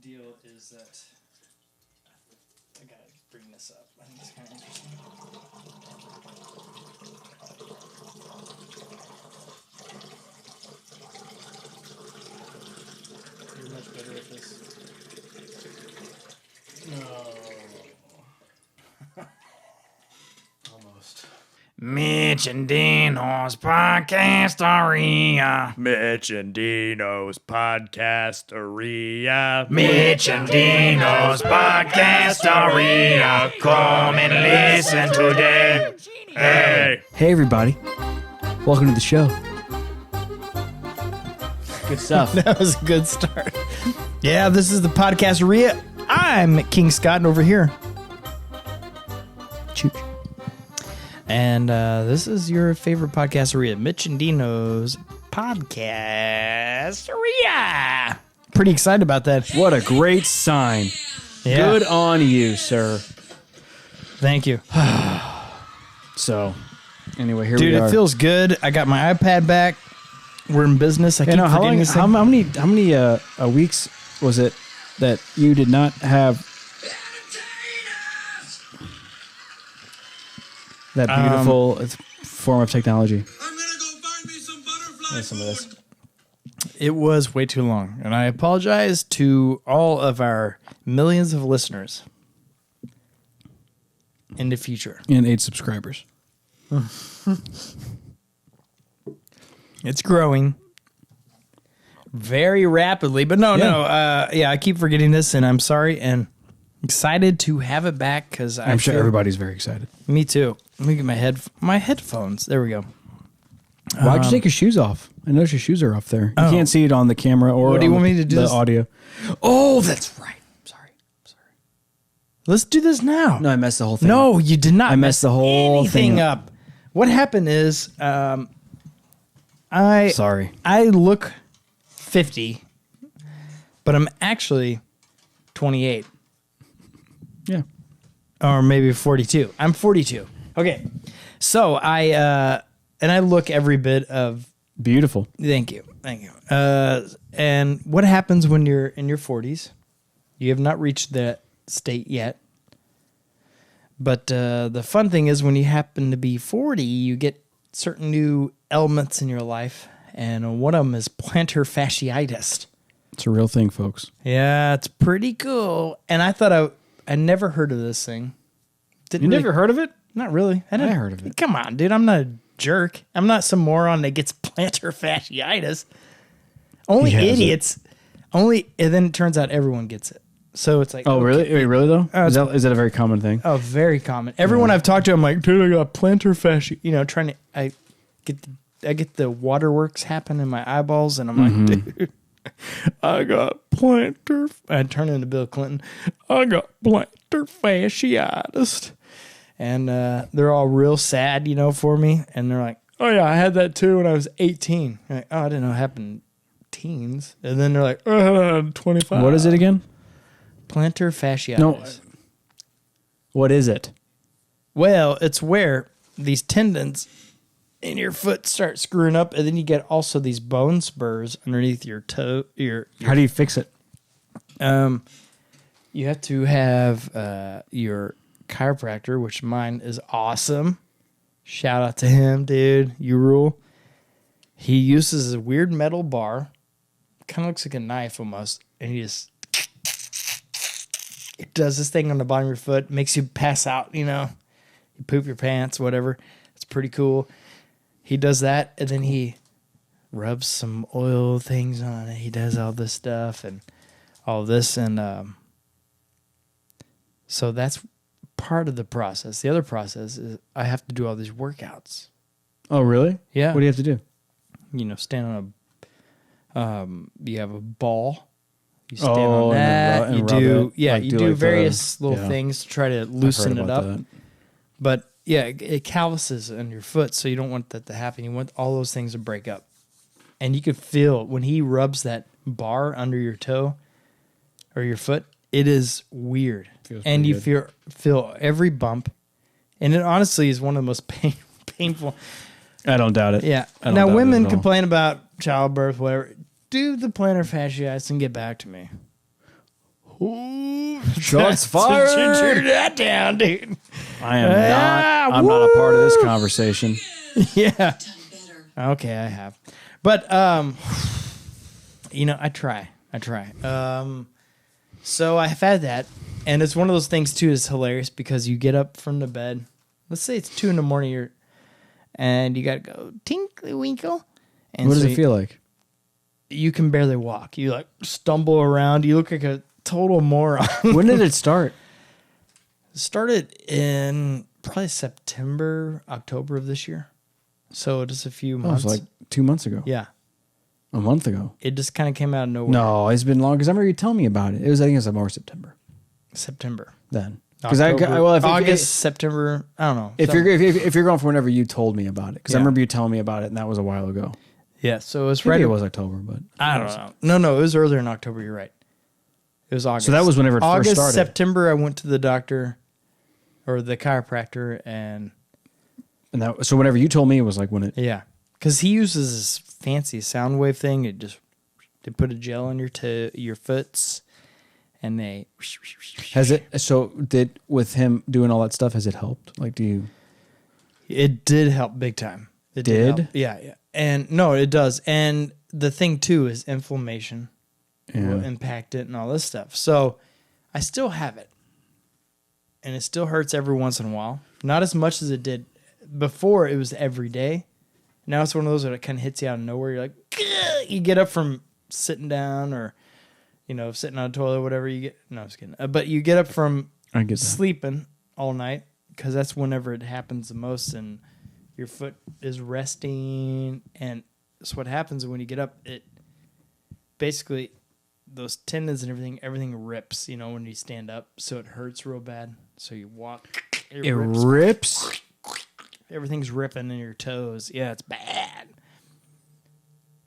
deal is that I gotta bring this up. I think it's kind of interesting. You're much better at this. No. Almost. Mitch and Dino's Podcasteria. Mitch and Dino's Podcasteria. Mitch and Dino's Podcasteria. Come and listen today. Hey. Hey, everybody. Welcome to the show. Good stuff. That was a good start. Yeah, this is the Podcasteria. I'm King Scott, and over here, Chooch. and this is your favorite Podcasteria, Mitch and Dino's Podcasteria. Pretty excited about that. What a great sign. Yeah. Good on you, sir. Thank you. So, anyway, here Dude, we are. it feels good. I got my iPad back. We're in business. I keep forgetting this thing. how many weeks was it that you did not have that beautiful form of technology? I'm gonna go find me some butterfly Yeah, some of this. It was way too long, and I apologize to all of our millions of listeners in the future. And 8 subscribers. It's growing very rapidly, but no, I keep forgetting this, and I'm sorry, and excited to have it back because I'm sure everybody's very excited. Me too. Let me get my headphones. There we go. Why'd you take your shoes off? I noticed your shoes are off there. You can't see it on the camera or What do you on want me to do the this? audio. Oh, that's right. Sorry. Let's do this now. No, I messed the whole thing up. No, you did not. I messed the whole anything thing up. What happened is, Sorry. I look 50, but I'm actually 28 Yeah. or maybe 42. I'm 42. Okay, so I look every bit of. Beautiful. Thank you. And what happens when you're in your 40s? You have not reached that state yet. But the fun thing is when you happen to be 40, you get certain new ailments in your life. And one of them is plantar fasciitis. It's a real thing, folks. Yeah, it's pretty cool. And I thought I never heard of this thing. Didn't You really- never heard of it? Not really. I heard of it. Come on, dude. I'm not a jerk. I'm not some moron that gets plantar fasciitis. Only He has idiots. And then it turns out everyone gets it. So it's like, Oh, okay. really? Wait, really though? Oh, Is that a very common thing? Oh, very common. Everyone I've talked to, I'm like, dude, I got plantar fasciitis. You know, I get the waterworks happen in my eyeballs, and I'm like, dude, I got plantar. I turn into Bill Clinton. I got plantar fasciitis, and they're all real sad, for me. And they're like, oh yeah, I had that too when I was 18. I'm like, oh, I didn't know it happened teens. And then they're like, 25. What is it again? Plantar fasciitis. No. What is it? Well, it's where these tendons in your foot start screwing up, and then you get also these bone spurs underneath your toe. How do you fix it? You have to have your chiropractor, which mine is awesome. Shout out to him, dude. You rule. He uses a weird metal bar, kind of looks like a knife almost, and he just it does this thing on the bottom of your foot, makes you pass out. You poop your pants, whatever. It's pretty cool. He does that, and then he rubs some oil things on it. He does all this stuff and all this, and so that's part of the process. The other process is I have to do all these workouts. Oh, really? Yeah. What do you have to do? Stand on you have a ball. You stand on that. and You rub do, it. yeah, Like, you do do like various the- little yeah. things to try to I've loosen heard it about up. that. But yeah, it calluses on your foot, so you don't want that to happen. You want all those things to break up. And you could feel when he rubs that bar under your toe or your foot, it is weird. Feels And pretty you feel every bump. And it honestly is one of the most painful. I don't doubt it. Yeah. I don't Now, doubt it women at all. complain about childbirth, whatever. Do the plantar fasciitis and get back to me. Shots fired. Turn that down, dude. I'm not a part of this conversation. Yeah. Okay, I have. But, I try. So I've had that. And it's one of those things, too, is hilarious because you get up from the bed. Let's say it's 2 a.m. And you got to go tinkly winkle. And What does it feel like? You can barely walk. You like stumble around. You look like a total moron. When did it start? It started in probably September, October of this year. So just a few months. It was like 2 months ago. Yeah. A month ago. It just kind of came out of nowhere. No, it's been long because I remember you telling me about it. I think it was more September. September. Then. Because August, September, I don't know. If you're going for whenever you told me about it, because I Yeah. remember you telling me about it, and that was a while ago. Yeah, so it was Maybe right. it was October, but I don't know. No, it was earlier in October. You're right. It was August. So that was whenever it first started. September. I went to the doctor, or the chiropractor, and so whenever you told me, it was like when it. yeah, because he uses this fancy sound wave thing. They put a gel on your foots, and they. Has it? So with him doing all that stuff, has it helped? Like, do you? It did help big time. It did? help. Yeah. And no, it does. And the thing too is inflammation will impact it and all this stuff. So I still have it. And it still hurts every once in a while. Not as much as it did before. It was every day. Now it's one of those that it kind of hits you out of nowhere. You're like, "Gah!" You get up from sitting down or, sitting on a toilet or whatever you get. No, I was kidding. But you get up from sleeping all night because that's whenever it happens the most. And your foot is resting, and so what happens when you get up, it basically, those tendons and everything rips, when you stand up, so it hurts real bad. So you walk, it rips? Everything's ripping in your toes. Yeah, it's bad.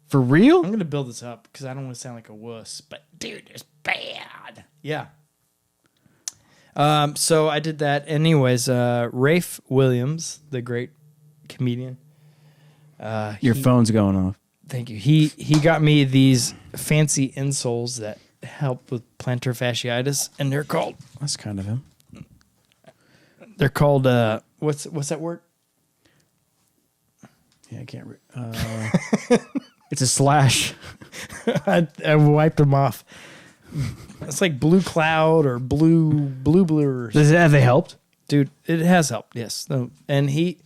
For real? I'm going to build this up because I don't want to sound like a wuss, but dude, it's bad. Yeah. So I did that. Anyways, Rafe Williams, the great comedian. Your phone's going off. Thank you. He got me these fancy insoles that help with plantar fasciitis, and they're called. That's kind of him. They're called. What's that word? Yeah, I can't. It's a slash. I wiped them off. It's like blue cloud or blue. Have they helped? Dude, it has helped. Yes. And he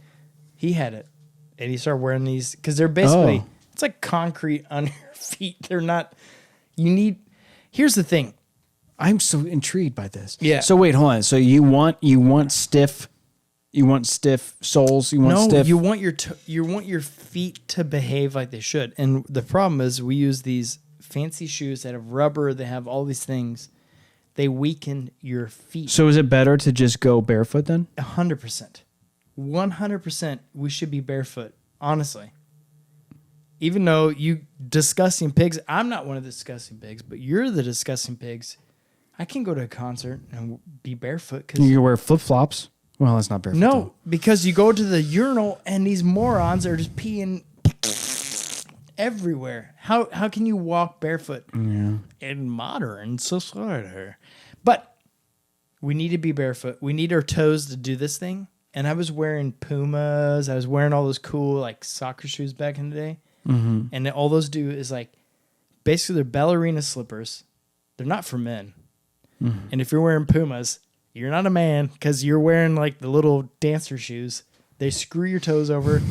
had it, and he started wearing these because they're basically it's like concrete on your feet. They're not. Here's the thing. I'm so intrigued by this. Yeah. So wait, hold on. So you want stiff soles. You want you want your feet to behave like they should. And the problem is we use these fancy shoes that have rubber. They have all these things. They weaken your feet. So is it better to just go barefoot then? 100%. 100% we should be barefoot, honestly. Even though you disgusting pigs, I'm not one of the disgusting pigs, but you're the disgusting pigs. I can go to a concert and be barefoot. You can wear flip-flops. Well, that's not barefoot. No, because you go to the urinal and these morons are just peeing everywhere. How can you walk barefoot in modern society? But we need to be barefoot. We need our toes to do this thing. And I was wearing Pumas. I was wearing all those cool like soccer shoes back in the day. Mm-hmm. And all those do is like basically they're ballerina slippers. They're not for men. Mm-hmm. And if you're wearing Pumas, you're not a man because you're wearing like the little dancer shoes. They screw your toes over.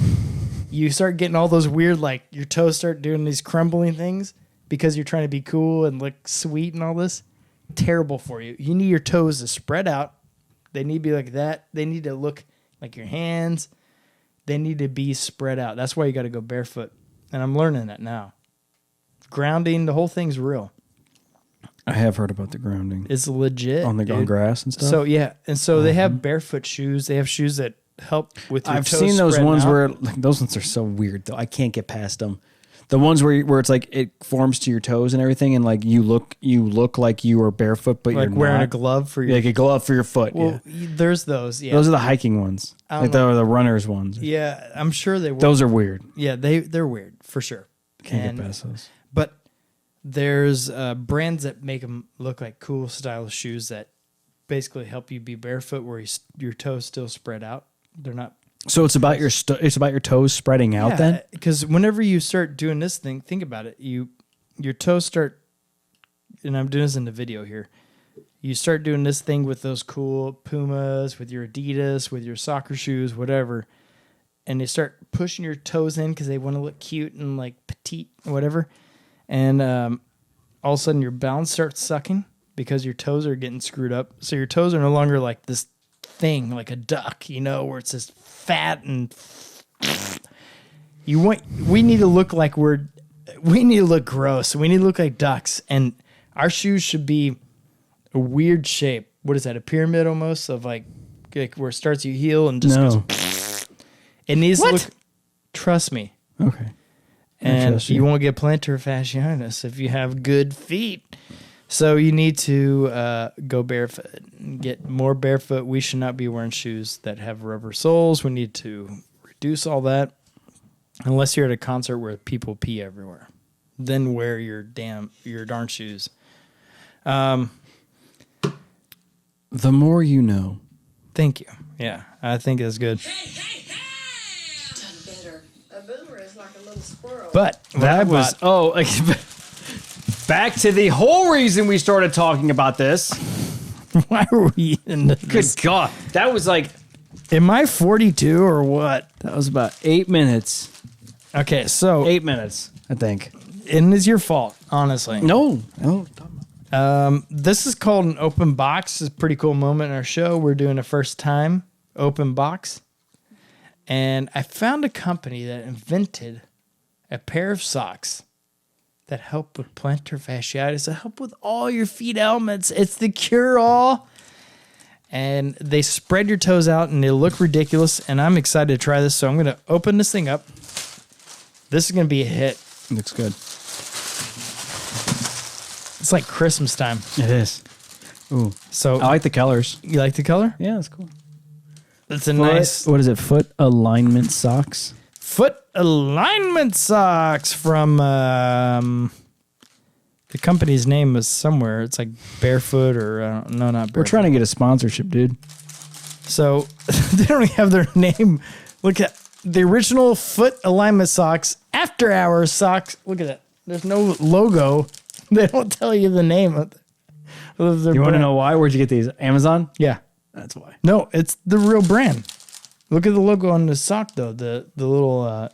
You start getting all those weird, like your toes start doing these crumbling things because you're trying to be cool and look sweet and all this. Terrible for you. You need your toes to spread out. They need to be like that. They need to look like your hands. They need to be spread out. That's why you got to go barefoot. And I'm learning that now. Grounding, the whole thing's real. I have heard about the grounding. It's legit. On grass and stuff? So, yeah. And so they have barefoot shoes. They have shoes that help with your toes. I've seen those ones out. where, like, those ones are so weird, though. I can't get past them. The ones where it's like it forms to your toes and everything, and like you look like you are barefoot, but like you're wearing not. a glove for your like a glove for your foot. Well, yeah. There's those. Yeah, those are the hiking ones, like the runners ones. Yeah, I'm sure they were. Those are weird. Yeah, they're weird for sure. Can't get past those. But there's brands that make them look like cool, stylish shoes that basically help you be barefoot, where your toes still spread out. They're not. So it's about your it's about your toes spreading out then? Because whenever you start doing this thing, think about it. Your toes start, and I'm doing this in the video here. You start doing this thing with those cool Pumas, with your Adidas, with your soccer shoes, whatever, and they start pushing your toes in because they want to look cute and like petite, whatever. And all of a sudden your balance starts sucking because your toes are getting screwed up. So your toes are no longer like this thing, like a duck, where it's just fat and we need to look like we need to look gross. We need to look like ducks, and our shoes should be a weird shape. What is that? A pyramid almost of like where it starts you heel and just goes. It needs to look. Trust me. Okay. And you won't get plantar fasciitis if you have good feet. So you need to go barefoot and get more barefoot. We should not be wearing shoes that have rubber soles. We need to reduce all that. Unless you're at a concert where people pee everywhere. Then wear your darn shoes. The more you know. Thank you. Yeah, I think that's good. Done better. A boomer is like a little squirrel. But That was back to the whole reason we started talking about this. why are we in this? Good God. That was like, Am I 42 or what? that was about 8 minutes. Okay, so 8 minutes, I think. and it's your fault, honestly. No. This is called an open box. It's a pretty cool moment in our show. We're doing a first time open box. And I found a company that invented a pair of socks that help with plantar fasciitis, that help with all your feet ailments. It's the cure-all. And they spread your toes out and they look ridiculous. And I'm excited to try this. So I'm going to open this thing up. This is going to be a hit. Looks good. It's like Christmas time. It is. Ooh. So I like the colors. you like the color? Yeah, that's cool. It's a nice What is it? Foot alignment socks? foot alignment socks from the company's name is somewhere. It's like Barefoot or no, not Barefoot. We're trying to get a sponsorship, dude. So they don't even have their name. Look at the original foot alignment socks, after hours socks. Look at that. There's no logo. They don't tell you the name of their You want to brand. know why? Where'd you get these? Amazon? Yeah. That's why. No, it's the real brand. Look at the logo on the sock though. The little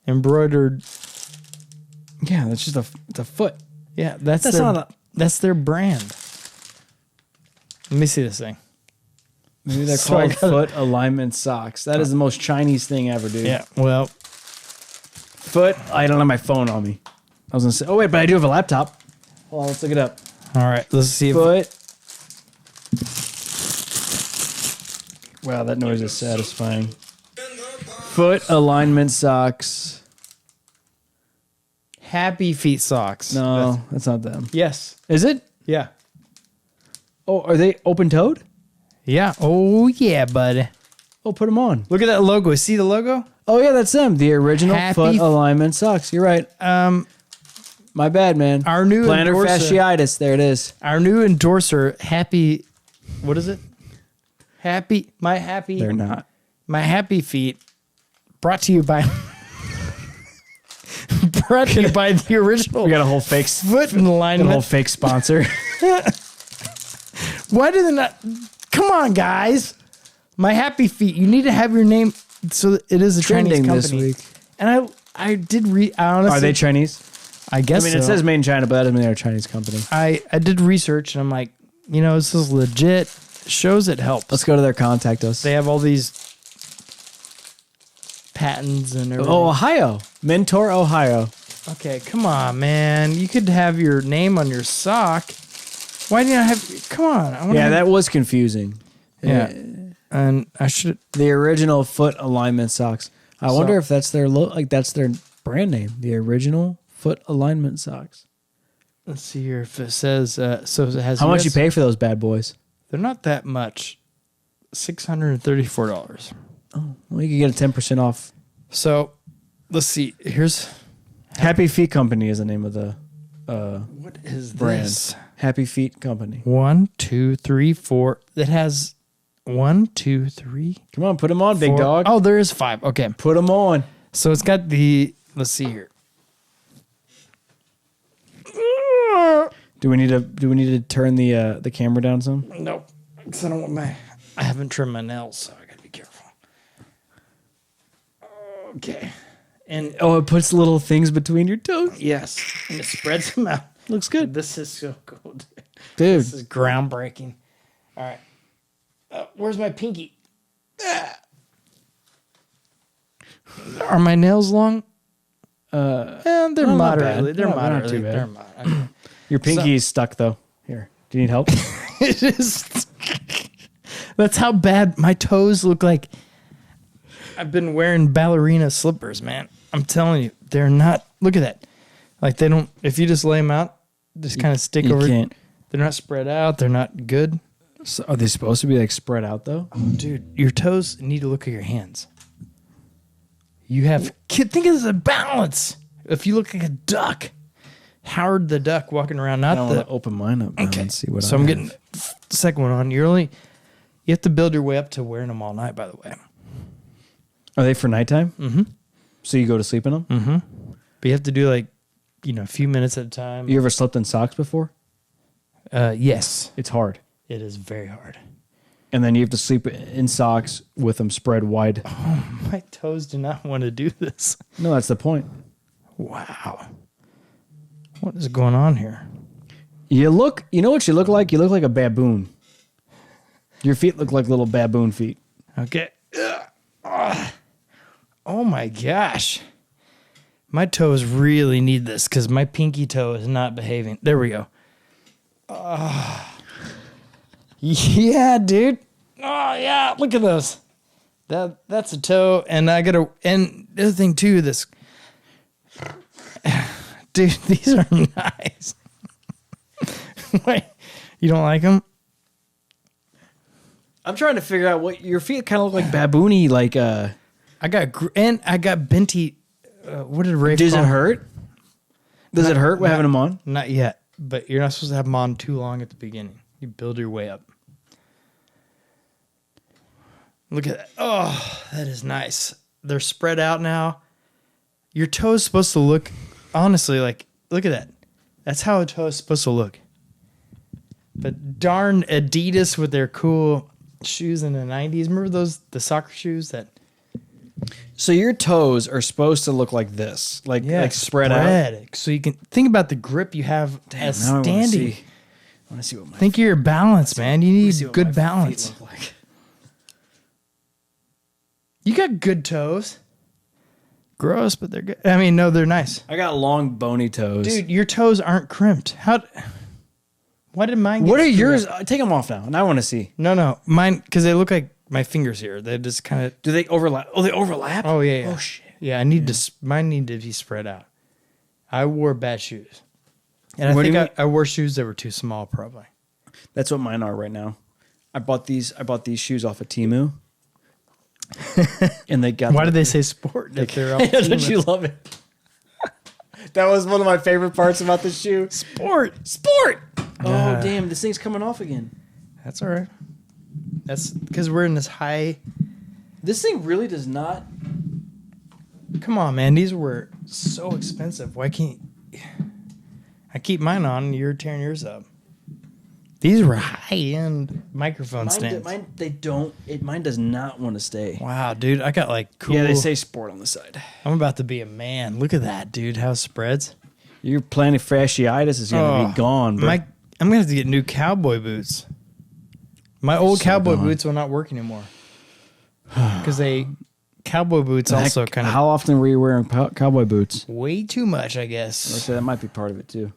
embroidered. Yeah, that's just it's a foot. Yeah, that's That's their brand. Let me see this thing. Maybe they're So I called gotta- foot alignment socks. That is the most Chinese thing ever, dude. Yeah, well, Foot. I don't have my phone on me. I was gonna say. Oh wait, but I do have a laptop. Hold on, let's look it up. all right. Let's see if Foot. Wow, that noise is satisfying. Foot alignment socks. Happy Feet socks. No, that's not them. Yes. Is it? Yeah. Oh, are they open-toed? Yeah. Oh yeah, buddy. Oh, put them on. Look at that logo. See the logo? Oh yeah, that's them. The original Happy foot f- alignment socks. You're right. My bad, man. Our new plantar endorser- fasciitis. There it is. Our new endorser, Happy. What is it? Happy. They're not. My Happy Feet. Brought to you by. Brought to you by the original. We got a whole fake foot got a whole alignment. fake sponsor. Why do they not? Come on, guys. My Happy Feet. You need to have your name. So it is a Chinese Trending company. this week. And I did read. Honestly, Are they Chinese? I guess. I mean, it so. says made in China, but that doesn't mean they're a Chinese company. I did research and I'm like, this is legit. Shows it helps. Let's go to their contact us. They have all these patents and everything. Oh, Ohio. Mentor, Ohio. Okay, come on, man. You could have your name on your sock. Why do you not have? Come on. I wanna Yeah, have- that was confusing. Yeah. And I should. The original foot alignment socks. I wonder if that's their that's their brand name. The original foot alignment socks. Let's see here if it says. So it has. How much you US pay for those bad boys? They're not that much. $634. Well, you can get a 10% off. So, let's see. Here's Happy Feet Company is the name of What is brand. this? Happy Feet Company. 1, 2, 3, 4. It has 1, 2, 3. Come on, put them on, big 4. dog. Oh, there is 5. Okay. Put them on. So it's got the, let's see here. Do we need to turn the camera down some? Nope. Because I haven't trimmed my nails, so I gotta be careful. Okay. And Oh, it puts little things between your toes. yes, and it spreads them out. Looks good. This is so cool. Dude. This is groundbreaking. All right. Where's my pinky? Are my nails long? They're not moderately. bad. They're No, they're not moderately. too bad. They're moderate. Your pinky is stuck though. Here. Do you need help? It is. That's how bad my toes look like. I've been wearing ballerina slippers, man. I'm telling you, they're not. Look at that. Like they don't. If you just lay them out, just kind of stick you over. can't. They're not spread out. They're not good. So are they supposed to be like spread out though? Dude, your toes need to look at your hands. You have. Think of it as a balance. If you look like a duck, Howard the Duck walking around, not I the. want to open mine up now and see what So I I'm have. getting the second one on. You have to build your way up to wearing them all night, by the way. Are they for nighttime? Mm-hmm. So you go to sleep in them? Mm-hmm. But you have to do like, a few minutes at a time. You ever slept in socks before? Yes. It's hard. It is very hard. And then you have to sleep in socks with them spread wide. My toes do not want to do this. No, that's the point. Wow. What is going on here? You know what you look like? You look like a baboon. Your feet look like little baboon feet. Okay. Oh my gosh. My toes really need this because my pinky toe is not behaving. There we go. Yeah, dude. Oh yeah, look at those. That's a toe, and and the other thing too. This, dude, these are nice. Wait, you don't like them? I'm trying to figure out what your feet kind of look like baboony. Like, I got Benty. What did Ray? does it call 'em? hurt? Does it hurt having them on? Not yet, but you're not supposed to have them on too long at the beginning. You build your way up. Look at that. Oh, that is nice. They're spread out now. Your toe's supposed to look, honestly, like, look at that. That's how a toe is supposed to look. But darn Adidas with their cool shoes in the 90s. Remember the soccer shoes that? So your toes are supposed to look like this, like spread out. So you can think about the grip you have as Now I wanna standing. see- I want to see what my Think of your balance, man. You see need what good my balance. feet look like. You got good toes. Gross, but they're good. I mean, no, they're nice. I got long bony toes. Dude, your toes aren't crimped. Why did mine get what are screwed yours? up? Take them off now. Now I want to see. No. Mine, because they look like my fingers here. They just kind of. Do they overlap? Oh, they overlap? Oh, yeah. Oh, shit. Yeah, mine need to be spread out. I wore bad shoes. And What do you mean? I wore shoes that were too small, probably. That's what mine are right now. I bought these shoes off of Temu. And they got Why did they say sport if they're all Don't you love it? That was one of my favorite parts about the shoe. sport? Oh, damn. This thing's coming off again. That's all right. That's because we're in this high. This thing really does not. Come on, man. These were so expensive. Why can't I keep mine on and you're tearing yours up? These were high-end microphone stands. Mine does not want to stay. Wow, dude. I got like cool. Yeah, they say sport on the side. I'm about to be a man. Look at that, dude. How it spreads. Your plantar fasciitis is going to be gone, bro. I'm going to have to get new cowboy boots. My old So cowboy gone. boots will not work anymore. Because cowboy boots also kind of How often were you wearing cowboy boots? way too much, I I'd guess. say that might be part of it too.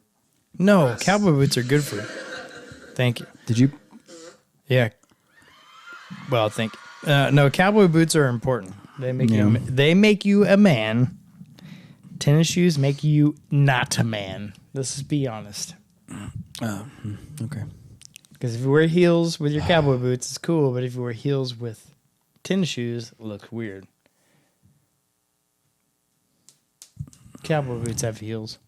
No, cowboy boots are good for you. Thank you. Did you? Yeah. Well, thank you. No, cowboy boots are important. They make you a man. Tennis shoes make you not a man. Let's just be honest. Okay. Because if you wear heels with your cowboy boots, it's cool. But if you wear heels with tennis shoes, it looks weird. Cowboy boots have heels.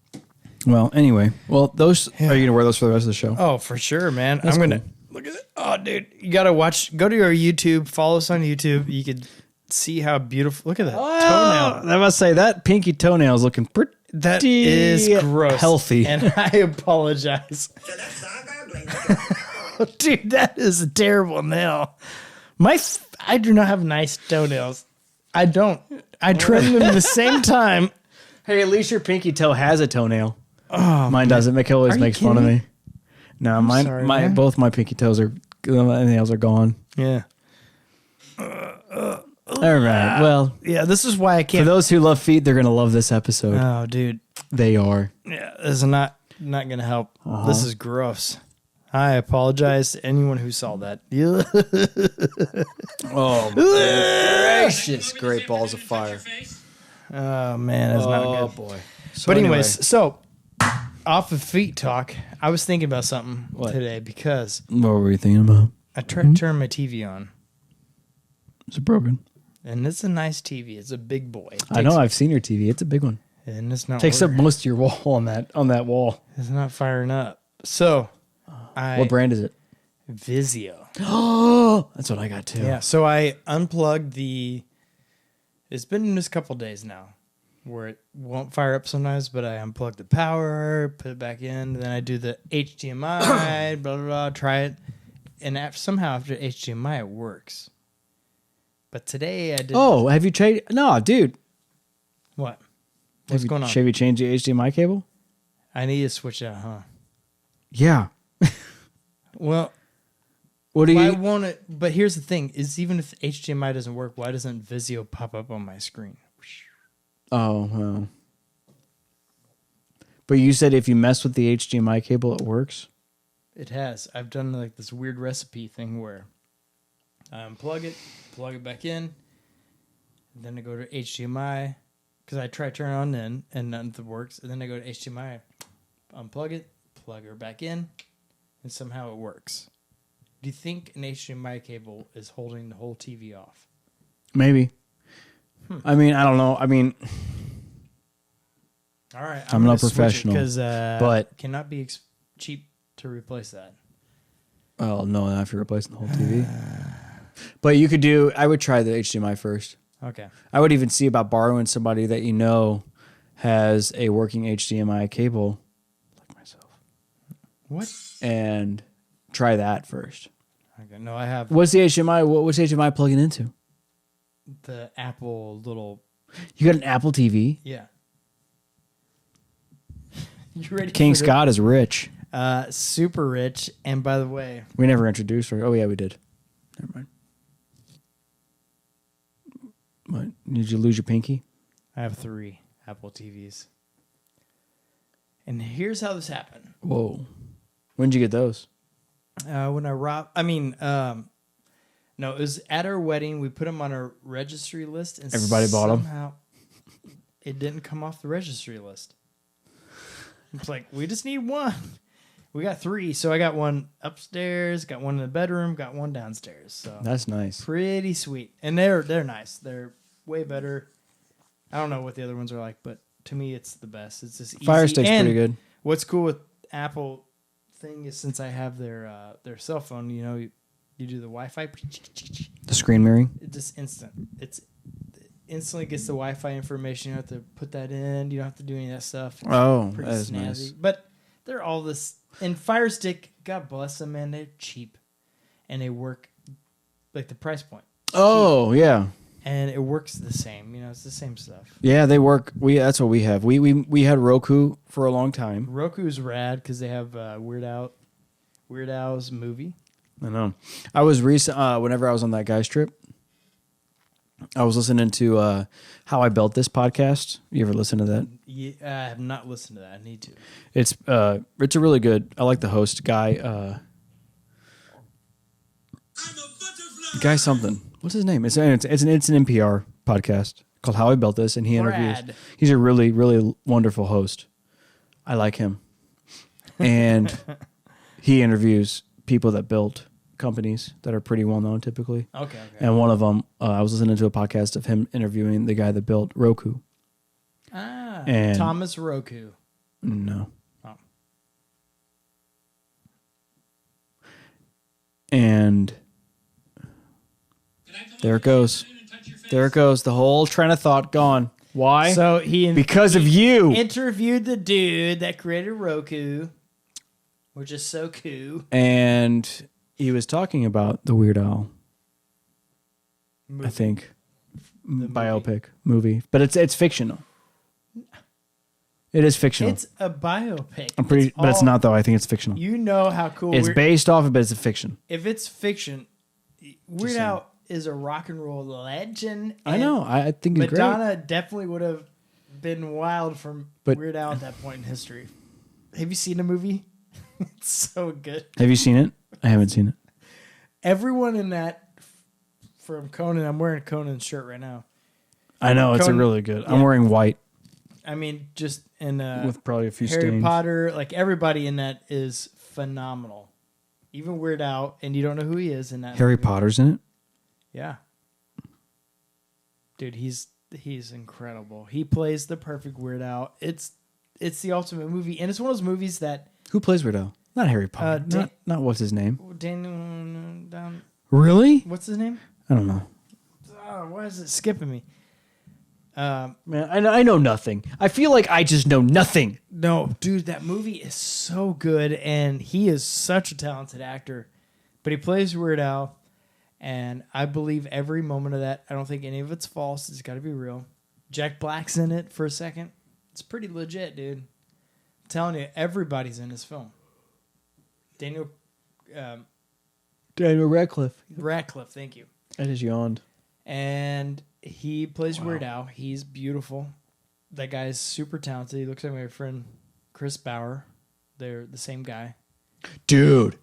Well, anyway. Well, those are you going to wear those for the rest of the show? Oh, for sure, man. That's I'm going to cool. look at it. Oh, dude, you got to go to our YouTube, follow us on YouTube. You could see how beautiful. Look at that toenail. I must say that pinky toenail is looking pretty That is gross. healthy. And I apologize. Dude, that is a terrible nail. I do not have nice toenails. I don't. I trim them the same time. Hey, at least your pinky toe has a toenail. Oh, mine doesn't. Mick always Are you makes fun of kidding? me. No, mine. sorry, man. Both my pinky toes are nails are gone. Yeah. All right. Well, Yeah, this is why I for can't. those who love feet, they're gonna love this episode. Oh, dude. They are. Yeah, this is not going to help. This is gross. I apologize to anyone who saw that. Oh, gracious! Great balls of fire. Oh, man, that's not good. Boy. So But anyways, so off of feet talk, I was thinking about something What? today because what were you thinking about? I tried to turn my TV on, Is it broken? and it's a nice TV. It's a big boy. I know. I've seen your TV. It's a big one. And it's not Takes up working. most of your wall on that wall. It's not firing up. So What brand is it? Vizio. Oh, that's what I got too. Yeah. So I unplugged the. It's been just a couple days now, where it won't fire up sometimes. But I unplug the power, put it back in, then I do the HDMI, blah blah blah, try it, and somehow after HDMI it works. But today I did. Oh, have you changed? No, dude. What? What's going on? Have you changed the HDMI cable? I need to switch out, huh? Yeah. Well, What do why you? won't it? But here's the thing: is even if HDMI doesn't work, why doesn't Vizio pop up on my screen? Oh, well. But you said if you mess with the HDMI cable, it works. It has. I've done like this weird recipe thing where I unplug it, plug it back in, and then I go to HDMI because I try to turn it on then and nothing works. And then I go to HDMI, unplug it, plug her back in, and somehow it works. Do you think an HDMI cable is holding the whole TV off? Maybe. I mean, I don't know. I mean, All right, I'm not professional, because but- cannot be cheap to replace that. oh no, not if you're replacing the whole TV. But you could do. I would try the HDMI first. Okay. I would even see about borrowing somebody that you know has a working HDMI cable, like myself, What? and try that first. Okay. No, I have What's the HDMI? What's HDMI plugging into? the Apple little. You got an Apple TV. Yeah. You ready? King for the- Scott is rich. super rich. And by the way, We never introduced her. Oh yeah, we did. Never mind. What? Did you lose your pinky? I have 3 Apple TVs. And here's how this happened. Whoa. When did you get those? When I no, it was at our wedding. We put them on our registry list, and Everybody bought 'em? Somehow, it didn't come off the registry list. It's like we just need one. We got 3, so I got one upstairs, got one in the bedroom, got one downstairs. So That's nice. pretty sweet, and they're nice. They're way better. I don't know what the other ones are like, but to me, it's the best. It's just easy. Fire Stick's And pretty good. What's cool with Apple thing is since I have their cell phone, you do the Wi-Fi. The screen mirroring. It's just instant. It instantly gets the Wi-Fi information. You don't have to put that in. You don't have to do any of that stuff. It's Oh, pretty that is snazzy. nice. But they're all this. And Fire Stick, God bless them, man. They're cheap, and they work like the price point. Oh yeah, And it works the same. It's the same stuff. yeah. They work. That's what we have. We had Roku for a long time. Roku's rad because they have Weird Al's movie. I know. I was whenever I was on that guy's trip, I was listening to How I Built This podcast. You ever listen to that? Yeah, I have not listened to that. I need to. It's a really good. I like the host guy. I'm a butterfly. Guy something. What's his name? It's an NPR podcast called How I Built This, and he interviews. Brad. He's a really, really wonderful host. I like him, and he interviews people that built companies that are pretty well known typically. Okay. And one of them, I was listening to a podcast of him interviewing the guy that built Roku. Ah, And- Thomas Roku. No. Oh. And there it goes. There it goes. The whole train of thought gone. Why? So he because of you. interviewed the dude that created Roku, which is so cool. And he was talking about the Weird Al, I think, biopic movie, but it's fictional. It is fictional. It's a biopic. I'm pretty, but it's not though. I think it's fictional. You know how cool It's based off of, but it's a fiction. If it's fiction, Weird Al is a rock and roll legend. I know. I think he's great. Madonna definitely would have been wild from Weird Al at that point in history. Have you seen the movie? It's so good. Have you seen it? I haven't seen it. Everyone in that from Conan. I'm wearing a Conan shirt right now. I know. It's a really good. Yeah. I'm wearing white. I mean, just in with probably a few Harry stains. Potter, like everybody in that is phenomenal. Even Weird Al, and you don't know who he is in that. Harry movie. Potter's in it. Yeah, dude, he's incredible. He plays the perfect Weird Al. It's the ultimate movie, and it's one of those movies that. Who plays Weird Al? Not Harry Potter. Not what's his name? Daniel. Really? What's his name? I don't know. Oh, why is it skipping me? Man, I know nothing. I feel like I just know nothing. No, dude, that movie is so good, and he is such a talented actor. But he plays Weird Al, and I believe every moment of that. I don't think any of it's false. It's got to be real. Jack Black's in it for a second. It's pretty legit, dude. I'm telling you, everybody's in this film. Daniel Radcliffe, thank you. I just yawned. And he plays Weird Al. He's beautiful. That guy's super talented. He looks like my friend Chris Bauer. They're the same guy. Dude.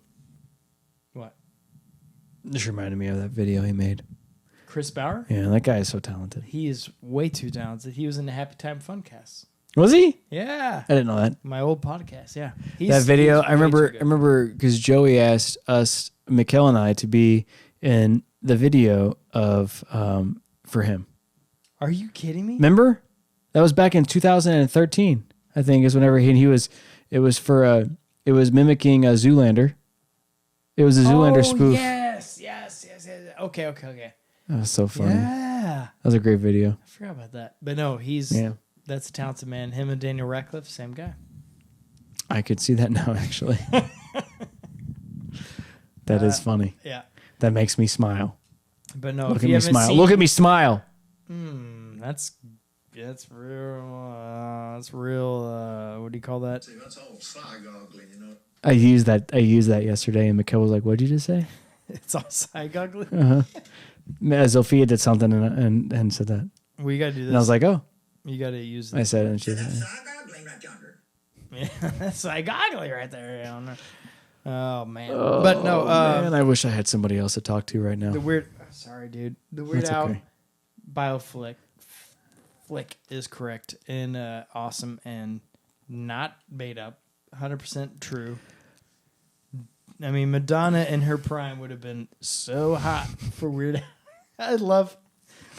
What? This reminded me of that video he made. Chris Bauer? Yeah, that guy is so talented. He is way too talented. He was in the Happy Time Funcast. Was he? Yeah. I didn't know that. My old podcast, yeah. That video, I remember because Joey asked us, Mikkel and I, to be in the video of for him. Are you kidding me? Remember? That was back in 2013, I think, is whenever he was, it was mimicking a Zoolander. It was a Zoolander spoof. Yes. Okay. That was so funny. Yeah. That was a great video. I forgot about that. But no, that's a talented man. Him and Daniel Radcliffe, same guy. I could see that now, actually. That is funny. Yeah. That makes me smile. But no, Look at me smile. Look at me smile. That's real. That's real. What do you call that? See, that's all side-goggling, you know. I used that yesterday, and Mikkel was like, "What did you just say?" It's all side-goggling. Zofia did something and said that. We got to do this. And I was like, "Oh." You got to use this. I said it, and she That's said, side-goggling right yonder. Yeah, that's side-goggling right there. I don't know. Oh, man. But no. man, I wish I had somebody else to talk to right now. The weird... Sorry, dude. The Weird That's Al okay. bioflick is correct and awesome and not made up. 100% true. I mean, Madonna in her prime would have been so hot for Weird Al.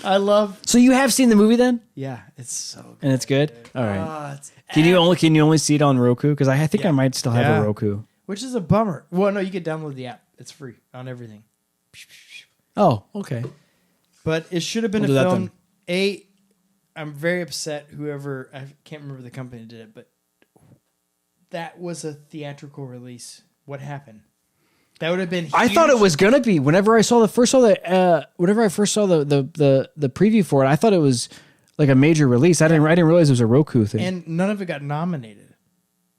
I love. So you have seen the movie then, Yeah, it's so good. and it's good. All right. It's Can you only see it on Roku? Because I think I might still have a Roku. which is a bummer. Well, no, you can download the app. It's free on everything. Oh, okay. But it should have been We'll a do that film. I'm very upset. Whoever, I can't remember the company that did it, but that was a theatrical release. What happened? That would have been huge. I thought it was gonna be. Whenever I first saw the preview for it, I thought it was like a major release. I didn't realize it was a Roku thing. And none of it got nominated.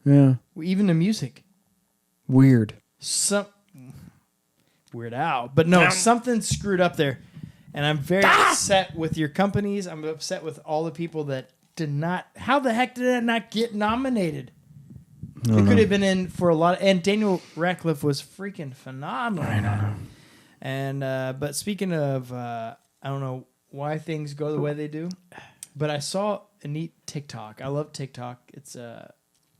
Yeah, Even the music. weird. Weird Al. But no, something screwed up there. And I'm very upset with your companies. I'm upset with all the people that did not. How the heck did that not get nominated? It could have been in for a lot. And Daniel Radcliffe was freaking phenomenal. I know. And but speaking of, I don't know why things go the way they do, but I saw a neat TikTok. I love TikTok. It's a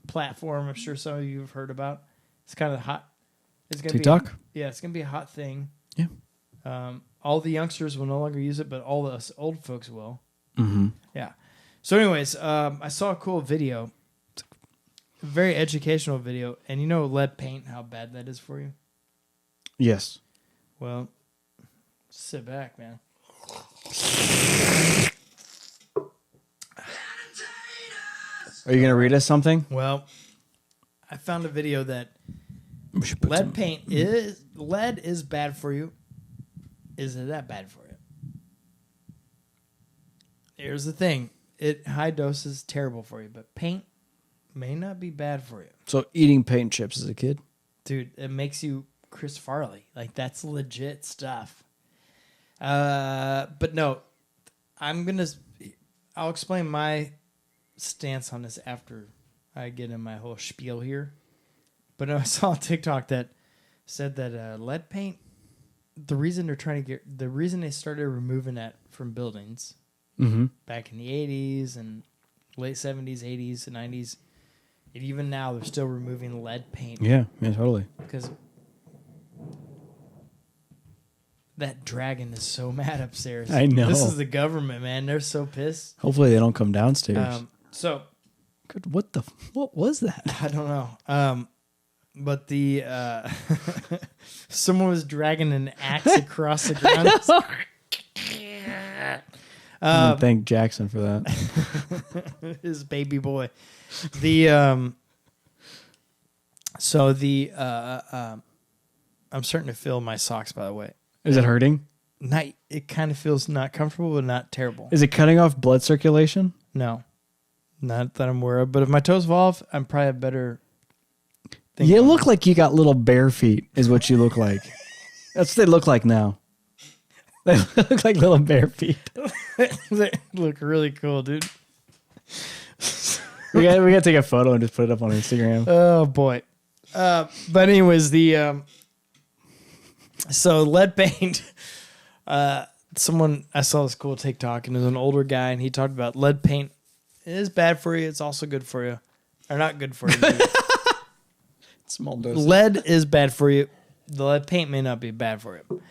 platform I'm sure some of you have heard about. It's kind of hot. It's gonna TikTok? It's gonna be a hot thing. Yeah. All the youngsters will no longer use it, but all us old folks will. Mm-hmm. Yeah. So anyways, I saw a cool video. very educational video. And you know lead paint, how bad that is for you? Yes. Well, sit back, man. Are you gonna read us something? Well, I found a video that We should put lead is bad for you. Is it that bad for you? Here's the thing. High dose is terrible for you, but paint may not be bad for you. So eating paint chips as a kid? Dude, it makes you Chris Farley. Like, that's legit stuff. But no, I'll explain my stance on this after I get in my whole spiel here. But I saw a TikTok that said that lead paint, the reason they started removing that from buildings back in the 80s and late 70s, 80s, and 90s, and even now they're still removing lead paint. Yeah, totally. Because that dragon is so mad upstairs. I know. This is the government, man. They're so pissed. Hopefully they don't come downstairs. So Good. What was that? I don't know. But the someone was dragging an axe across the ground. I'm gonna thank Jackson for that. His baby boy. I'm starting to feel my socks, by the way. Is it hurting? It kind of feels not comfortable, but not terrible. Is it cutting off blood circulation? No, not that I'm aware of. But if my toes fall off, I'm probably a better. You look like you got little bare feet, is what you look like. That's what they look like now. They look like little bare feet. They look really cool, dude. We got to take a photo and just put it up on Instagram. Oh boy. But anyways, so lead paint. I saw this cool TikTok, and it was an older guy, and he talked about lead paint is bad for you. It's also good for you, or not good for you. Small dose. Lead is bad for you. The lead paint may not be bad for you.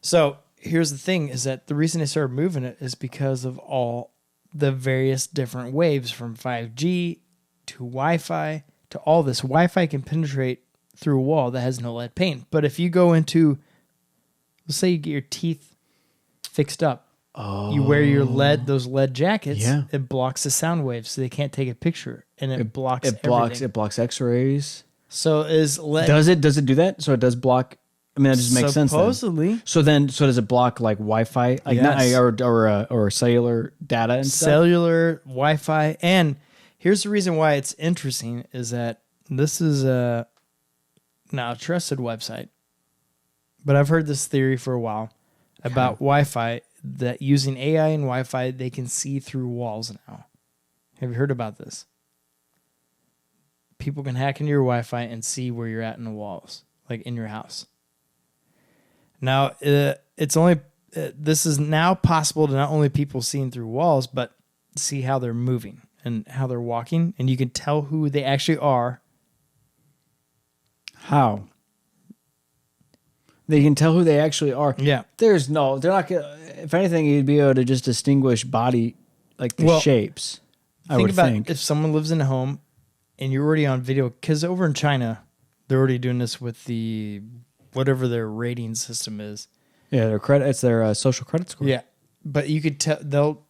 So here's the thing: is that the reason they started moving it is because of all the various different waves, from 5G to Wi-Fi to all this. Wi-Fi can penetrate through a wall that has no lead paint. But if you go into, let's say you get your teeth fixed up, you wear those lead jackets, it blocks the sound waves, so they can't take a picture, and it blocks everything. It blocks X-rays. So is lead... Does it do that? So it does block... I mean, that just makes sense then. Supposedly. So does it block like Wi-Fi, like Yes. or cellular data and stuff? Cellular, Wi-Fi, and here's the reason why it's interesting is that this is now a trusted website, but I've heard this theory for a while about Wi-Fi, that using AI and Wi-Fi, they can see through walls now. Have you heard about this? People can hack into your Wi-Fi and see where you're at in the walls, like in your house. Now, this is now possible to not only people seeing through walls, but see how they're moving and how they're walking, and you can tell who they actually are. How? They can tell who they actually are. Yeah. They're not gonna, if anything, you'd be able to just distinguish body, like the shapes. Think about if someone lives in a home and you're already on video, because over in China, they're already doing this with the whatever their rating system is. Yeah, their credit. It's their social credit score. Yeah, but you could tell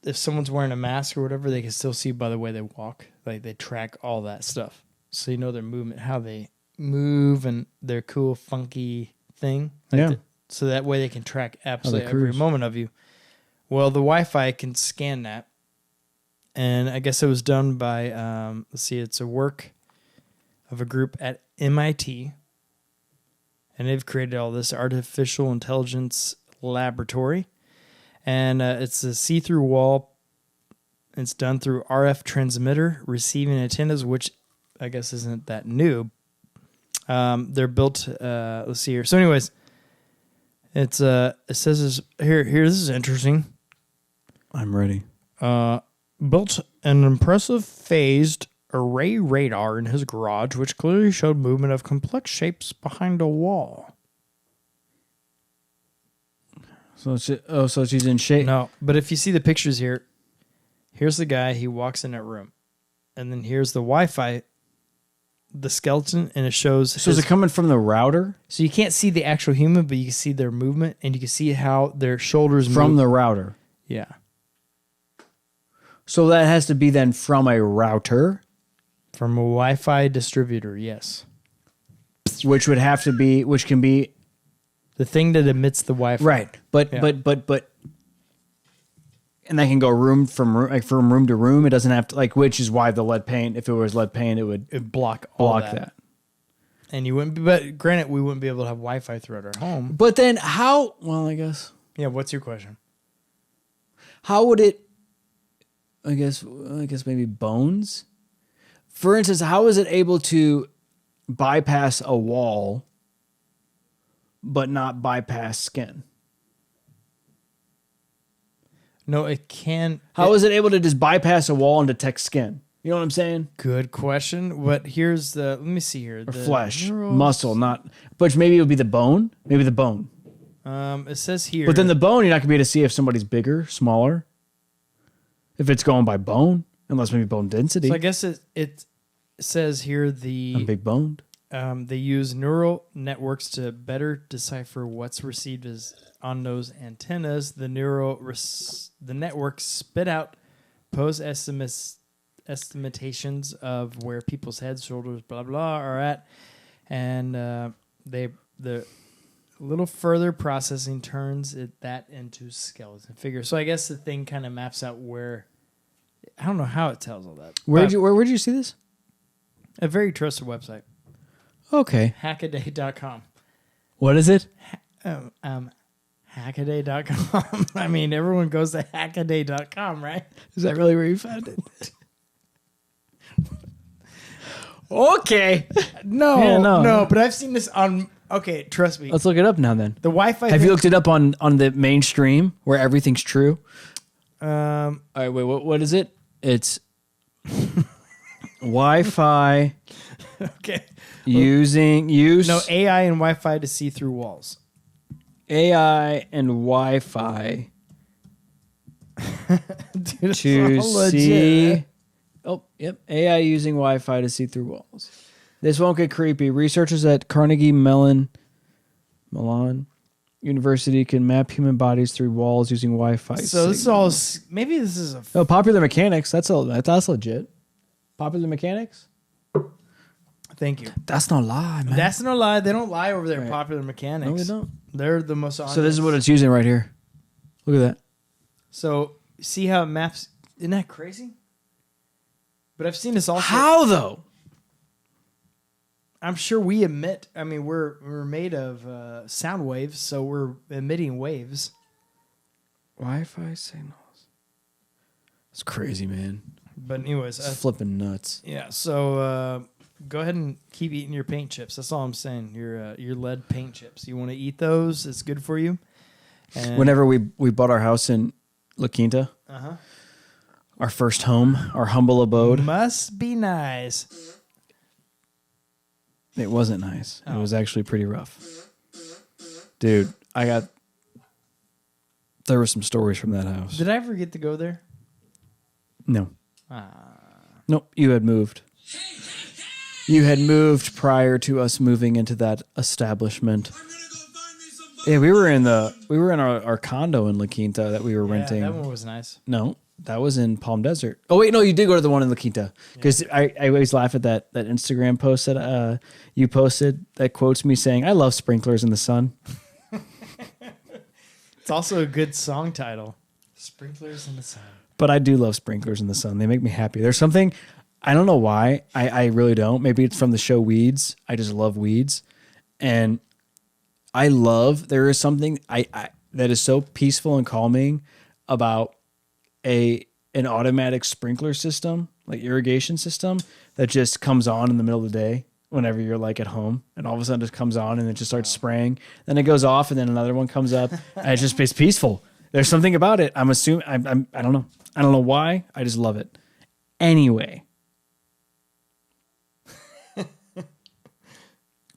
if someone's wearing a mask or whatever, they can still see by the way they walk. Like, they track all that stuff, so you know their movement, how they move, and their cool, funky thing. So that way they can track absolutely every moment of you. Well, the Wi-Fi can scan that. And I guess it was done by, it's a work of a group at MIT. And they've created all this artificial intelligence laboratory. And it's a see-through wall. It's done through RF transmitter receiving antennas, which I guess isn't that new. They're built, let's see here. So anyways, it says here, this is interesting. I'm ready. Built an impressive phased array radar in his garage, which clearly showed movement of complex shapes behind a wall. So it's using shape. No, but if you see the pictures here, here's the guy. He walks in that room, and then here's the Wi-Fi the skeleton, and it shows. So is it coming from the router? So you can't see the actual human, but you can see their movement, and you can see how their shoulders move. From the router. Yeah. So that has to be then from a router. From a Wi-Fi distributor, yes. Which would have to be, which can be... The thing that emits the Wi-Fi. Right. But and that can go room from room, like from room to room. It doesn't have to, like, which is why the lead paint, if it was lead paint, it would block all that. And you wouldn't be, but granted, we wouldn't be able to have Wi-Fi throughout our home. But then how, well, I guess. Yeah, what's your question? How would it, I guess maybe bones? For instance, how is it able to bypass a wall but not bypass skin? No, it can. How is it able to just bypass a wall and detect skin? You know what I'm saying? Good question. But here's the, let me see here. Or flesh, muscle, not, but maybe it would be the bone. Maybe the bone. It says here. But then the bone, you're not going to be able to see if somebody's bigger, smaller. If it's going by bone, unless maybe bone density. So I guess it says here I'm big boned. They use neural networks to better decipher what's received as on those antennas. The networks spit out pose estimations of where people's heads, shoulders, blah blah are at, and the little further processing turns that into skeleton figure. So I guess the thing kind of maps out where. I don't know how it tells all that. Where'd you see this? A very trusted website. Okay. Hackaday.com. What is it? Hackaday.com. I mean, everyone goes to hackaday.com, right? Is that really where you found it? Okay. No, but I've seen this on... Okay, trust me. Let's look it up now then. The Wi-Fi... Have you looked it up on the mainstream where everything's true? All right, wait, what is it? It's Wi-Fi okay. use No, AI and Wi-Fi to see through walls. AI and Wi-Fi Dude, to see. Oh, yep. AI using Wi-Fi to see through walls. This won't get creepy. Researchers at Carnegie Mellon University can map human bodies through walls using Wi-Fi. So this is all. Maybe this is a. Oh, Popular Mechanics. That's legit. Popular Mechanics. Thank you. That's no lie, man. That's no lie. They don't lie over there. Right. Popular Mechanics. No, they don't. They're the most honest. So this is what it's using right here. Look at that. So see how it maps? Isn't that crazy? But I've seen this also. How though? I'm sure we emit. I mean, we're made of sound waves, so we're emitting waves. Wi-Fi signals. It's crazy, man. But anyways, it's flipping nuts. Yeah. So go ahead and keep eating your paint chips. That's all I'm saying. Your lead paint chips. You want to eat those? It's good for you. And whenever we bought our house in La Quinta, our first home, our humble abode, must be nice. It wasn't nice. It was actually pretty rough. Dude, there were some stories from that house. Did I ever get to go there? No. Nope, you had moved. You had moved prior to us moving into that establishment. Yeah, we were in our condo in La Quinta that we were renting. That one was nice. No, that was in Palm Desert. Oh wait, no, you did go to the one in La Quinta because I always laugh at that Instagram post that you posted that quotes me saying, "I love sprinklers in the sun." It's also a good song title, "Sprinklers in the Sun." But I do love sprinklers in the sun. They make me happy. There's something, I don't know why. I really don't. Maybe it's from the show Weeds. I just love weeds, and there is something that is so peaceful and calming about an automatic sprinkler system, like irrigation system, that just comes on in the middle of the day whenever you're like at home, and all of a sudden it comes on and it just starts spraying. Then it goes off and then another one comes up and it's peaceful. There's something about it. I'm assuming, I don't know. I don't know why. I just love it. Anyway.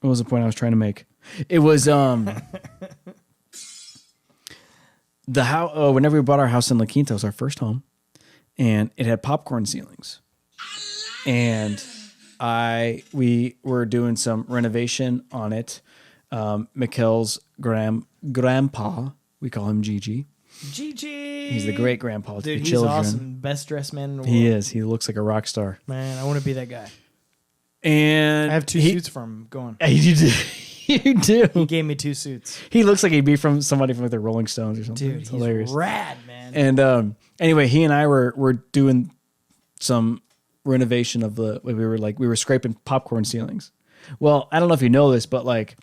What was the point I was trying to make? It was the house. Whenever we bought our house in La Quinta, it was our first home, and it had popcorn ceilings. And we were doing some renovation on it. Mikkel's grandpa, we call him Gigi. Gigi. He's the great grandpa to Dude, the he's children. awesome. Best dressed man in the world. He is. He looks like a rock star. Man, I want to be that guy. And I have 2 suits for him. Go on. You do. You do. He gave me 2 suits. He looks like he'd be from somebody from like the Rolling Stones or something. Dude, It's he's hilarious. rad, man. And anyway, he and I were doing some renovation of we were scraping popcorn ceilings. Well, I don't know if you know this, but like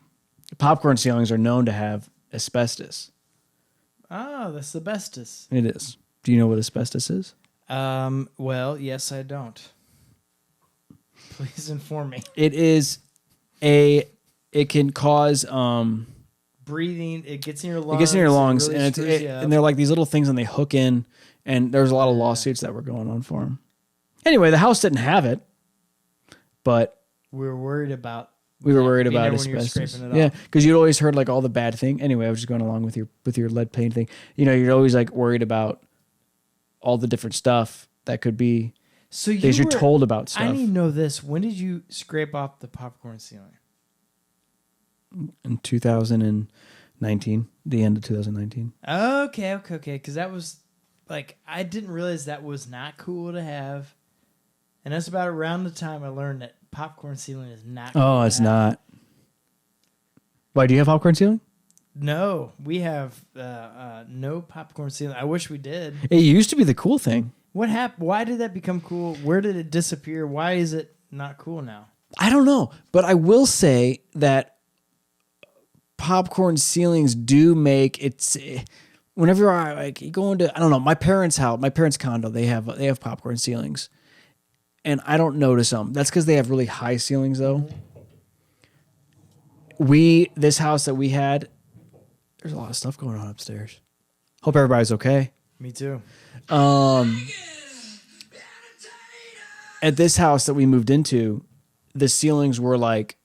popcorn ceilings are known to have asbestos. Oh, that's asbestos. It is. Do you know what asbestos is? Well, yes, I don't. Please inform me. It can cause Breathing, it gets in your lungs. it gets in your lungs, really and screws you up. and they're like these little things, and they hook in. And there's a lot of lawsuits that were going on for them. Anyway, the house didn't have it, but we were worried about. we were worried being about there when you were asbestos. scraping it Yeah, off. because you'd always heard like all the bad thing. Anyway, I was just going along with your lead paint thing. You know, you're always like worried about all the different stuff that could be. So Because you're told about stuff. I need to know this. When did you scrape off the popcorn ceiling? In 2019, the end of 2019. Okay. Because that was like I didn't realize that was not cool to have, and that's about around the time I learned that popcorn ceiling is not. Cool Oh, to it's have. not. Why do you have popcorn ceiling? No, we have no popcorn ceiling. I wish we did. It used to be the cool thing. What happened? Why did that become cool? Where did it disappear? Why is it not cool now? I don't know, but I will say that popcorn ceilings do make it's. Whenever you go into, I don't know, my parents' house, my parents' condo, they have popcorn ceilings, and I don't notice them. That's because they have really high ceilings, though. This house that we had, there's a lot of stuff going on upstairs. Hope everybody's okay. Me too. At this house that we moved into, the ceilings were like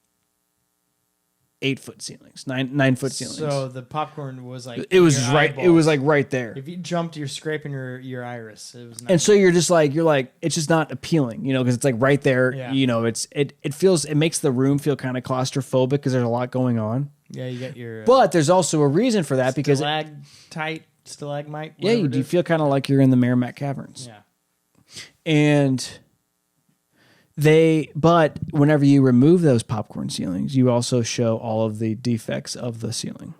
8-foot ceilings, 9-foot ceilings. So the popcorn was like it was your right. eyeballs. It was like right there. If you jumped, you're scraping your iris. It was not And so you're like, it's just not appealing, you know, because it's like right there. Yeah. You know, it makes the room feel kind of claustrophobic because there's a lot going on. Yeah, you got your But there's also a reason for that because stalagmite. yeah, you feel kind of like you're in the Merrimack Caverns. Yeah. And but whenever you remove those popcorn ceilings, you also show all of the defects of the ceiling.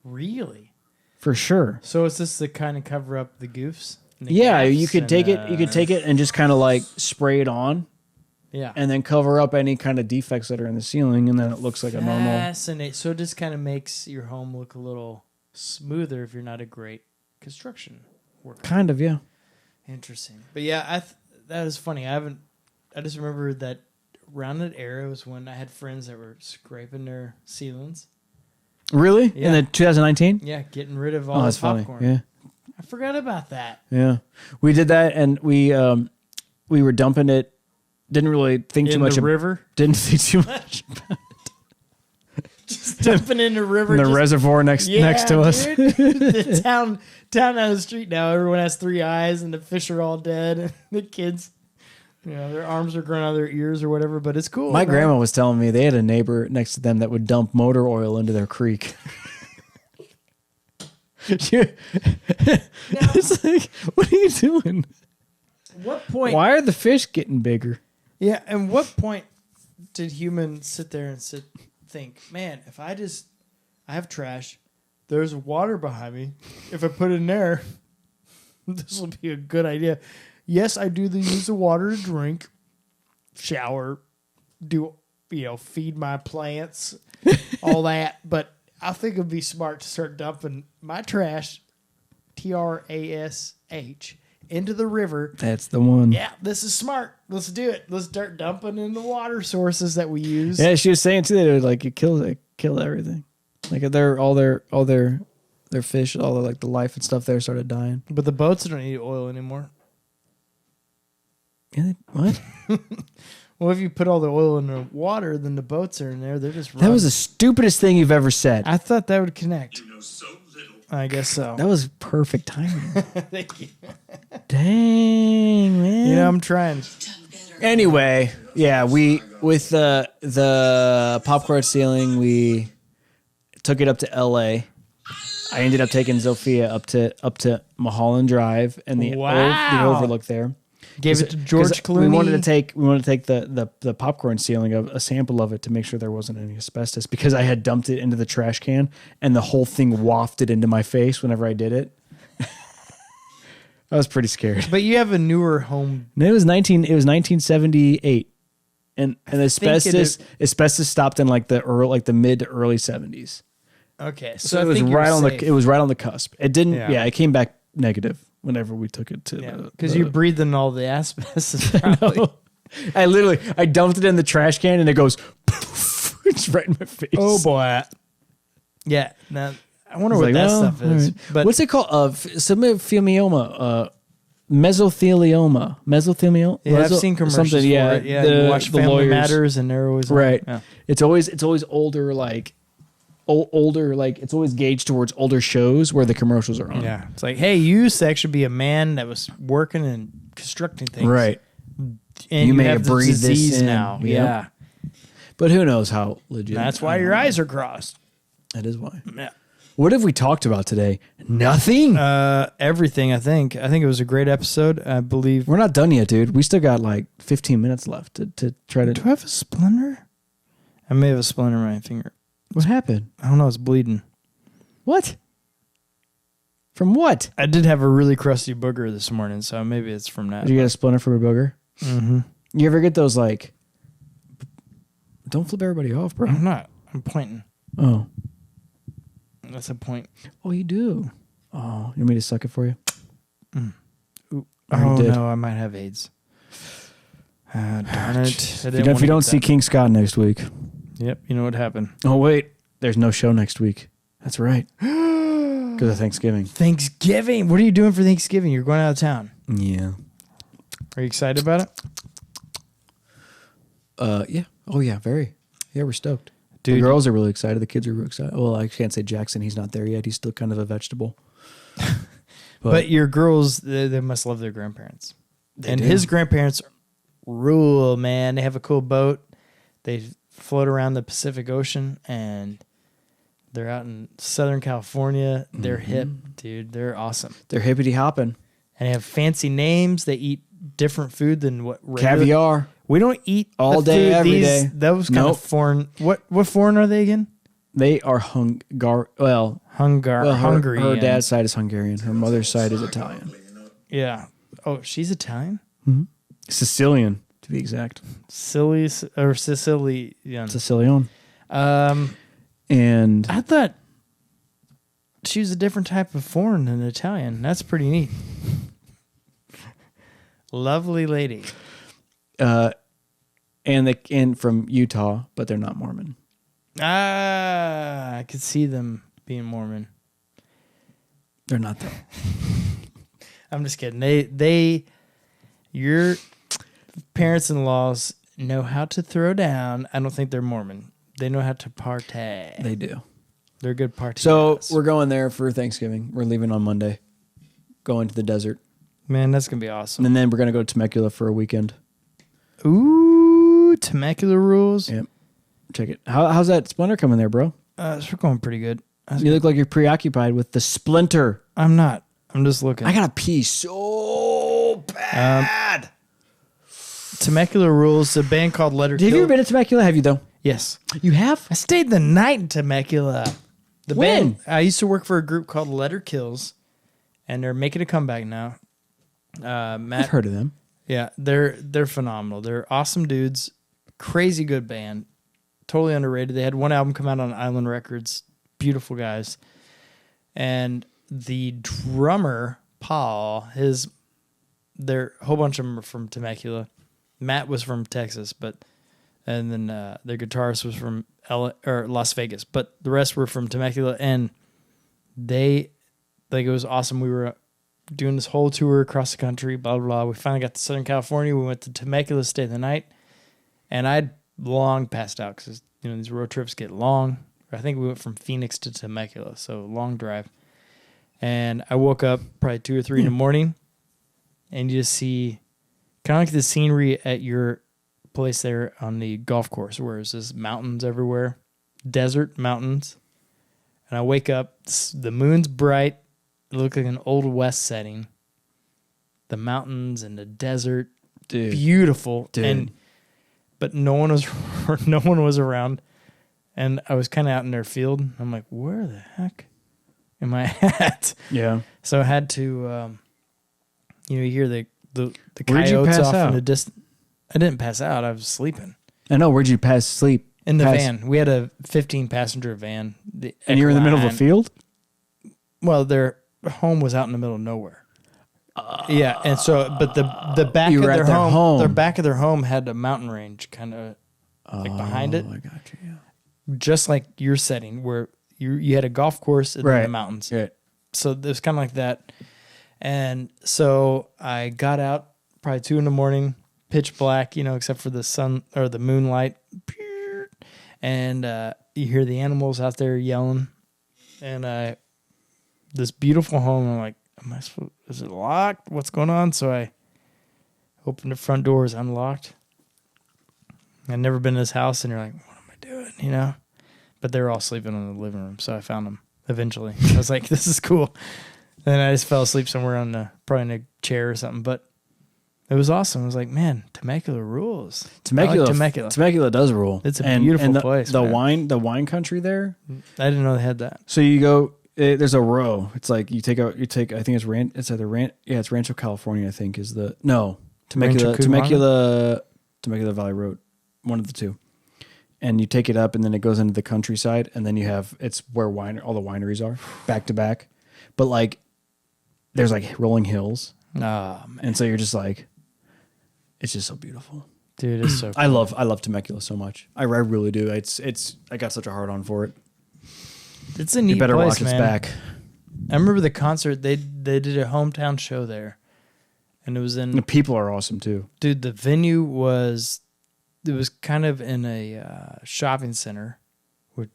Really? For sure. So is this to kind of cover up the goofs? And the Yeah, gaffes you could and, take it. You could take it and just kind of like spray it on, Yeah. and then cover up any kind of defects that are in the ceiling, and then it looks like a normal. Fascinating. So it just kind of makes your home look a little smoother if you're not a great construction worker. Kind of, yeah. Interesting. But yeah, that is funny. I just remember that around that era was when I had friends that were scraping their ceilings. Really? Yeah. In the 2019? Yeah, getting rid of all Oh, the that's funny. popcorn. Yeah, I forgot about that. yeah. We did that, and we were dumping it. Didn't really think too In much. the river? Didn't think too much about Just dumping in the river. the just- reservoir next to us. Dude. The town down the street now, everyone has 3 eyes and the fish are all dead. And the kids, their arms are growing out of their ears or whatever, but it's cool. My man. grandma was telling me they had a neighbor next to them that would dump motor oil into their creek. It's like, what are you doing? What point? Why are the fish getting bigger? Yeah, and what point did humans sit there and think, man, if I have trash, there's water behind me. If I put it in there, this will be a good idea. Yes, I do use the water to drink, shower, feed my plants, all that. But I think it'd be smart to start dumping my trash, trash, into the river. That's the one. Yeah, this is smart. Let's do it. Let's start dumping in the water sources that we use. Yeah, she was saying too that it would like it kill everything. Like all their fish, all the life and stuff there started dying. But the boats don't need oil anymore. Yeah, what? Well, if you put all the oil in the water, then the boats are in there. They're just That was the stupidest thing you've ever said. I thought that would connect. You know so little. I guess so. That was perfect timing. Thank you. Dang, man. I'm trying. Done better. Anyway, yeah, we with the popcorn ceiling, we took it up to L.A. I ended up taking Zofia up to Mulholland Drive and the overlook there. Gave it to George Clooney. We wanted to take the popcorn ceiling of a sample of it to make sure there wasn't any asbestos because I had dumped it into the trash can and the whole thing wafted into my face whenever I did it. I was pretty scared. But you have a newer home. And it was 1978. And asbestos stopped in like the mid to early 70s. Okay. So it was right on the cusp. It didn't it came back negative whenever we took it to because you breathed in all the asbestos probably. I dumped it in the trash can and it goes poof, it's right in my face. Oh boy. Yeah. Now I wonder what that stuff is. Right. But what's it called? Mesothelioma. Mesothelioma. yeah, I've seen commercials for it. Yeah, you watch Family lawyers. Matters and they're always on. Right. Yeah. It's always older it's always gauged towards older shows where the commercials are on. Yeah. It's like, hey, you used to actually be a man that was working and constructing things. Right. And you may have have breathed the disease this in. now. Yep. Yeah. But who knows how legit. That's why your eyes are crossed. That is why. Yeah. What have we talked about today? Nothing. Everything, I think. I think it was a great episode. I believe. We're not done yet, dude. We still got like 15 minutes left to try to. Do I have a splinter? I may have a splinter in my finger. What happened? I don't know. It's bleeding. What? From what? I did have a really crusty booger this morning, so maybe it's from that. Did you get a splinter from a booger? Mm-hmm. You ever get those like? Don't flip everybody off, bro. I'm not. I'm pointing. Oh. That's a point. Oh, you do. Oh, you want me to suck it for you? Ooh. I Oh, did. no. I might have AIDS. Darn it. If you don't see King Scott next week. Yep. You know what happened. Oh, wait. There's no show next week. That's right. Because of Thanksgiving. Thanksgiving. What are you doing for Thanksgiving? You're going out of town. Yeah. Are you excited about it? Yeah. Oh, yeah. Very. Yeah, we're stoked. Dude. The girls are really excited. The kids are really excited. Well, I can't say Jackson. He's not there yet. He's still kind of a vegetable. But your girls, they must love their grandparents. They and do. his grandparents rule, man. They have a cool boat. They float around the Pacific Ocean, and they're out in Southern California. They're hip, dude. They're awesome. They're hippity hopping. And they have fancy names. They eat different food than what regular. Caviar. We don't eat All the day, food. every day. That was kind of foreign. What foreign are they again? They are Hungarian. Hungarian. Her dad's side is Hungarian. Her mother's side is Italian. Yeah. Oh, she's Italian? Sicilian, to be exact. Sicilian. Sicilian. And I thought she was a different type of foreign than Italian. That's pretty neat. Lovely lady. and from Utah, but they're not Mormon. I could see them being Mormon. They're not though. I'm just kidding. Your parents-in-laws know how to throw down. I don't think they're Mormon. They know how to partay. They do. They're good partiers. So we're going there for Thanksgiving. We're leaving on Monday, going to the desert, man, that's gonna be awesome. and then we're gonna go to Temecula for a weekend. Ooh, Temecula rules. Yep. Check it. How's that splinter coming there, bro? We're going pretty good. You look like you're preoccupied with the splinter. I'm not. I'm just looking. I gotta pee so bad. Temecula rules. A band called Letter Kill. Have you ever been to Temecula? Have you though? Yes. You have? I stayed the night in Temecula. The When? band. I used to work for a group called Letter Kills, and they're making a comeback now. Matt, I've heard of them. yeah, they're phenomenal. They're awesome dudes. Crazy good band. Totally underrated. They had one album come out on Island Records. Beautiful guys. And the drummer, Paul, a whole bunch of them are from Temecula. Matt was from Texas, and then their guitarist was from Las Vegas, but the rest were from Temecula, and it was awesome. We were doing this whole tour across the country, blah, blah, blah. We finally got to Southern California. We went to Temecula, stayed the night, and I'd long passed out because these road trips get long. I think we went from Phoenix to Temecula, so long drive. And I woke up probably 2 or 3 in the morning, and you just see Kind of like the scenery at your place there on the golf course, where it's just mountains everywhere, desert mountains. And I wake up, the moon's bright, it looks like an old west setting. The mountains and the desert, Dude. beautiful. Dude. But no one was around, and I was kind of out in their field. I'm like, where the heck am I at? Yeah. So I had to, you hear the Where'd you coyotes pass off out? in the distance. I didn't pass out. I was sleeping I know. Where'd you sleep? in the van. We had a 15-passenger van. And you were in the middle of a field? Well, their home was out in the middle of nowhere. Yeah, and so, but the back You of were at their their home, home. their back of their home had a mountain range kind of like behind it, Oh, I got you. Yeah. just like your setting where you had a golf course and then the mountains. Right. So it was kind of like that. And so I got out probably 2 a.m, pitch black, except for the sun or the moonlight. And you hear the animals out there yelling. And this beautiful home, I'm like, is it locked? What's going on? So I opened the front door, it's unlocked. I'd never been in this house, and you're like, what am I doing? But they were all sleeping in the living room, so I found them eventually. I was like, this is cool. And I just fell asleep somewhere probably in a chair or something, but it was awesome. I was like, man, Temecula rules. Temecula, I like Temecula. Temecula does rule. It's a beautiful place, The man. wine country there. I didn't know they had that. So you go. There's a row. It's like you take. I think it's either it's Rancho California. I think is the Temecula Valley Road. One of the two. And you take it up, and then it goes into the countryside, and then it's where all the wineries are back to back. But like, there's like rolling hills, Oh, man. and so you're just like, it's just so beautiful. Dude, it's so cool. I love Temecula so much. I really do. I got such a hard on for it. It's a neat You better place, watch us man. back. I remember the concert. They did a hometown show there, and it was in. The people are awesome too. Dude, the venue was kind of in a shopping center, where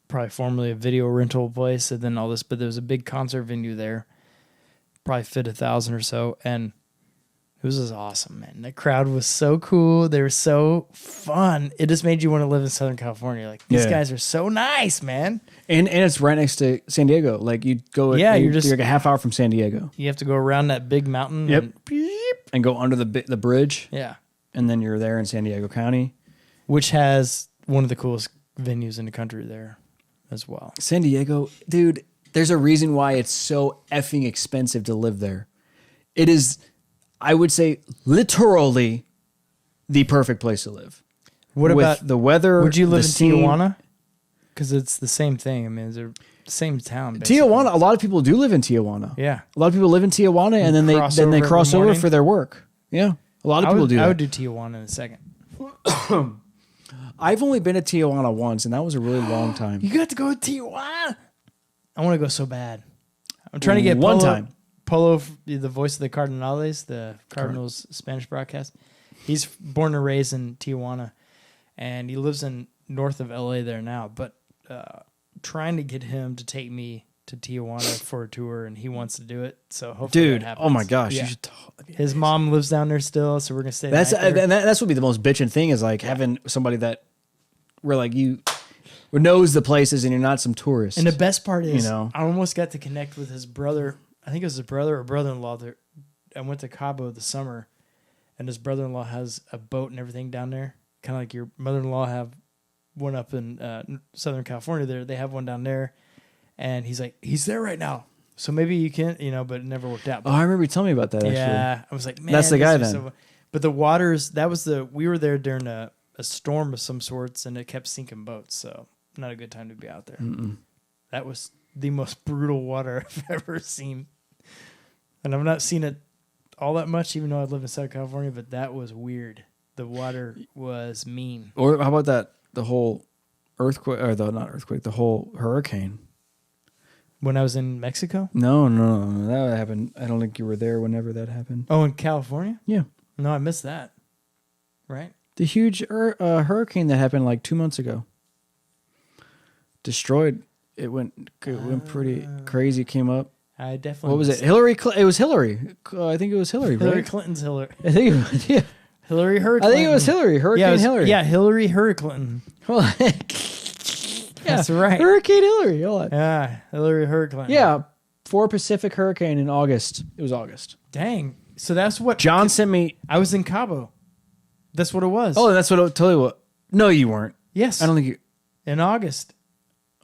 probably formerly a video rental place, and then all this. But there was a big concert venue there, probably fit 1,000 or so, and it was just awesome, man. The crowd was so cool. They were so fun. It just made you want to live in Southern California. Like, these guys are so nice, man. And it's right next to San Diego. Like you go, you're like a half hour from San Diego. You have to go around that big mountain. Yep. And go under the bridge. Yeah. And then you're there in San Diego County, which has one of the coolest venues in the country there as well. San Diego, dude. There's a reason why it's so effing expensive to live there. It is, I would say, literally the perfect place to live. What With about the weather? Would you live in the scene. Tijuana? Because it's the same thing. I mean, it's the same town. Basically. Tijuana. A lot of people do live in Tijuana. Yeah. A lot of people live in Tijuana, and then they cross over morning. for their work. Yeah, a lot of people do that. I would do Tijuana in a second. I've only been to Tijuana once, and that was a really long time. You got to go to Tijuana. I want to go so bad. I'm trying to get one time. Polo, the voice of the Cardinals, the Cardinals Spanish broadcast. He's born and raised in Tijuana, and he lives in north of LA there now. But trying to get him to take me to Tijuana for a tour, and he wants to do it. So hopefully, Dude, that happens. oh my gosh, Yeah. you should. His mom lives down there still, so we're gonna stay. That's the night there. and that's would be the most bitching thing is like having somebody that where like you knows the places and you're not some tourist. And the best part is, I almost got to connect with his brother. I think it was his brother or brother-in-law. I went to Cabo this summer, and his brother-in-law has a boat and everything down there, kind of like your mother-in-law have one up in Southern California. There, they have one down there, and he's like, he's there right now. So maybe you can, but it never worked out. Oh, I remember you telling me about that. Yeah, I was like, man, that's the guy this is then. so- but the waters, we were there during a storm of some sorts, and it kept sinking boats. So not a good time to be out there. That was the most brutal water I've ever seen. And I've not seen it all that much, even though I live in Southern California, but that was weird. The water was mean. Or how about the whole earthquake, or the whole hurricane? When I was in Mexico? No, that happened. I don't think you were there whenever that happened. Oh, in California? Yeah. No, I missed that. Right? The huge hurricane that happened like 2 months ago. Destroyed. It went pretty crazy. It came up. I definitely. What was it? Hillary. It was Hillary. I think it was Hillary. Hillary right? Clinton's Hillary. I think it was, yeah. Hillary Hillary. I think it was Hillary. Hurricane Hillary. Yeah, Hillary Hillary Clinton. That's right. Hurricane Hillary. Hold on. Yeah, Hillary Hillary Clinton. Yeah, 4 Pacific hurricane in August. It was August. Dang. So that's what John sent me. I was in Cabo. That's what it was. Oh, that's what. I'll tell you what. No, you weren't. yes. I don't think you. In August.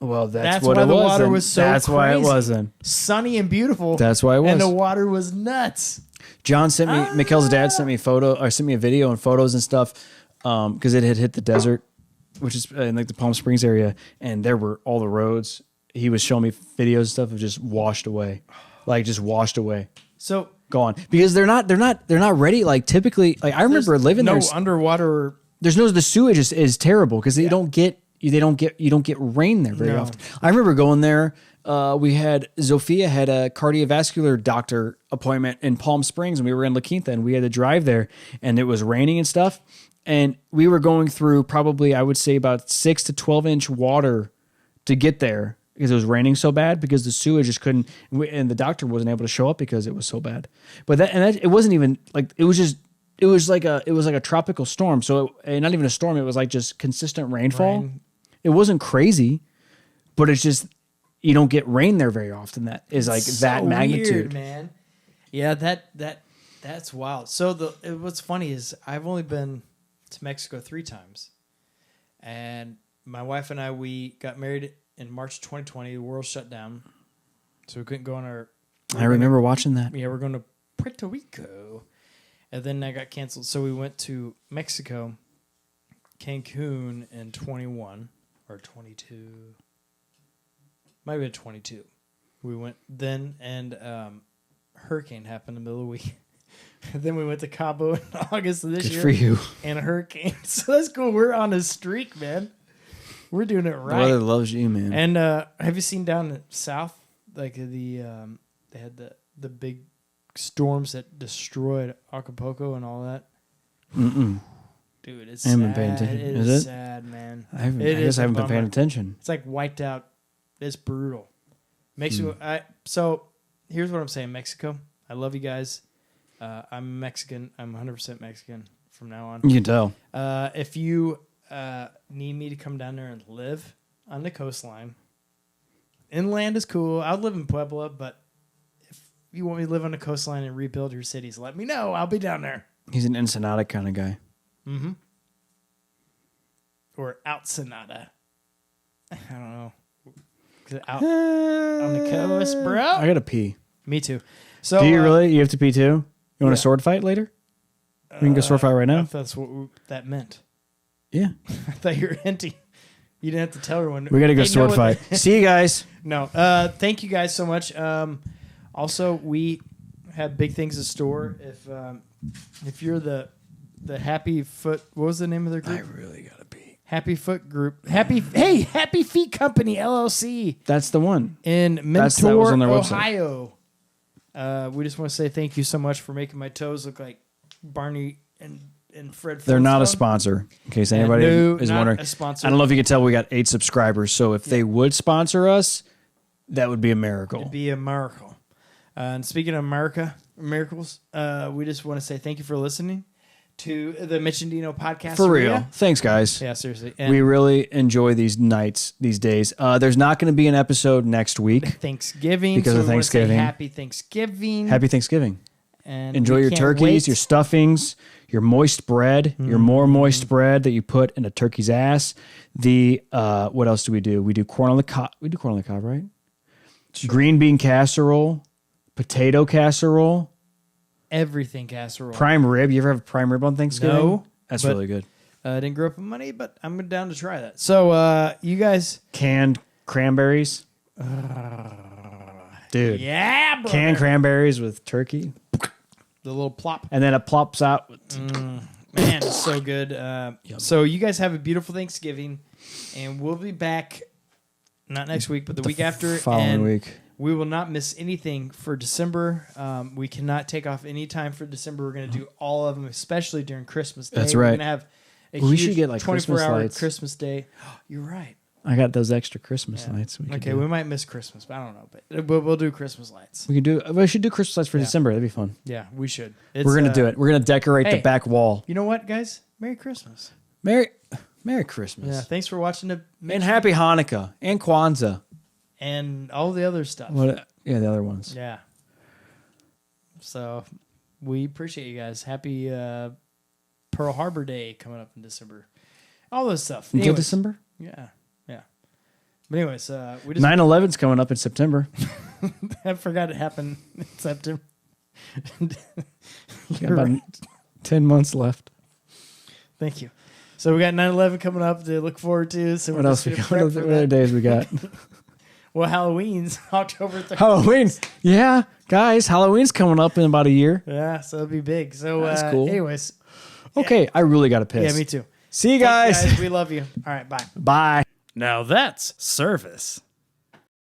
Well, That's what why it the was. water then. was so That's why it crazy. wasn't. Sunny and beautiful. That's why it was. And the water was nuts. John sent me. Mikhail's dad sent me sent me a video and photos and stuff, because it had hit the desert, which is in like the Palm Springs area, and there were all the roads. He was showing me videos and stuff of just washed away, like just washed away, So gone, because they're not ready. Like typically, like I remember living no there. underwater. There's no, the sewage is terrible because you don't get rain there very often. I remember going there. Zofia had a cardiovascular doctor appointment in Palm Springs, and we were in La Quinta, and we had to drive there, and it was raining and stuff. And we were going through probably, I would say, about 6 to 12 inch water to get there because it was raining so bad, because the sewage just couldn't, and the doctor wasn't able to show up because it was so bad. But it wasn't even like, it was like a tropical storm. So not even a storm. It was like just consistent rainfall. It wasn't crazy, but it's just, you don't get rain there very often. That is like that So magnitude, weird, man. Yeah, that's wild. So what's funny is I've only been to Mexico 3 times, and my wife and we got married in March 2020. The world shut down, so we couldn't go on our. I remember watching that. Yeah, we're going to Puerto Rico, and then that got canceled. So we went to Mexico, Cancun in 21 or 22. Might have been 22. We went then, and hurricane happened in the middle of the week. Then we went to Cabo in August of this year. For you. And a hurricane. So that's cool. We're on a streak, man. We're doing it right. Brother loves you, man. And have you seen down south, like they had the big storms that destroyed Acapulco and all that? Mm-mm. Dude, it's I haven't sad. been paying attention. It Is is it? sad, man. I guess I haven't been paying attention. It's like wiped out. It's brutal. Mexico. So here's what I'm saying. Mexico, I love you guys. I'm Mexican. I'm 100% Mexican from now on. You can tell. If you need me to come down there and live on the coastline, inland is cool. I'll live in Puebla, but if you want me to live on the coastline and rebuild your cities, let me know. I'll be down there. He's an Ensenada kind of guy. Mm-hmm. Or out Sonata. I don't know. Out on the coast, bro. I gotta pee. Me too. So Do you really? You have to pee too? You want a sword fight later? We can go sword fight right now. If that's what that meant. Yeah. I thought you were hinting. You didn't have to tell everyone. We gotta go They know sword what- fight. See you guys. No. Thank you guys so much. Also, we have big things in store. If you're the Happy Foot, what was the name of their group? really gotta pee. Happy Foot Group. Happy Feet Company LLC That's the one. in that Mentor, was on their website. Ohio. We just want to say thank you so much for making my toes look like Barney and Fred. They're not a Flintstone. sponsor, in case anybody No, is not wondering. a sponsor. I don't know if you can tell, we got 8 subscribers. So if they would sponsor us, that would be a miracle. It'd be a miracle. And speaking of miracles, we just want to say thank you for listening to the Mitch and Dino Podcasteria. For real. Thanks, guys. Yeah, seriously. We really enjoy these nights, these days. There's not going to be an episode next week. Thanksgiving. Because so of we wanna say Thanksgiving. Happy Thanksgiving. Happy Thanksgiving. And Enjoy we your can't turkeys, wait. your stuffings, your moist bread, your more moist bread that you put in a turkey's ass. What else do? We do corn on the cob. We do corn on the cob, right? Sure. Green bean casserole, potato casserole, Everything casserole. prime rib. You ever have prime rib on Thanksgiving? No, That's but- really good. I didn't grow up with money, but I'm down to try that. So you guys. Canned cranberries. Dude. Yeah, bro. Canned cranberries with turkey. The little plop. And then it plops out. Man, it's so good. So you guys have a beautiful Thanksgiving, and we'll be back not next week, but the week after. Following and week. We will not miss anything for December. We cannot take off any time for December. We're going to do all of them, especially during Christmas Day. That's We're right. going to have a We huge should get, like, 24-hour Christmas lights. Christmas Day. You're right. I got those extra Christmas lights. We might miss Christmas, but I don't know. But we'll do Christmas lights. We should do Christmas lights for December. That'd be fun. Yeah, we should. We're gonna do it. We're gonna decorate the back wall. You know what, guys? Merry Christmas. Merry Christmas. Yeah, thanks for watching and Happy Hanukkah and Kwanzaa and all the other stuff. The other ones. Yeah. So we appreciate you guys. Happy Pearl Harbor Day coming up in December. All this stuff. Until December? Yeah. But anyways, we just 9/11's coming up in September. I forgot it happened in September. Got about 10 months left. Thank you. So we got 9/11 coming up to look forward to. So what else? What other days we got? Well, Halloween's October 3rd. Halloween. Yeah, guys, Halloween's coming up in about a year. Yeah, so it'll be big. So that's cool. Anyways. Okay, I really got to piss. Yeah, me too. See you guys. We love you. All right, bye. Bye. Now that's service.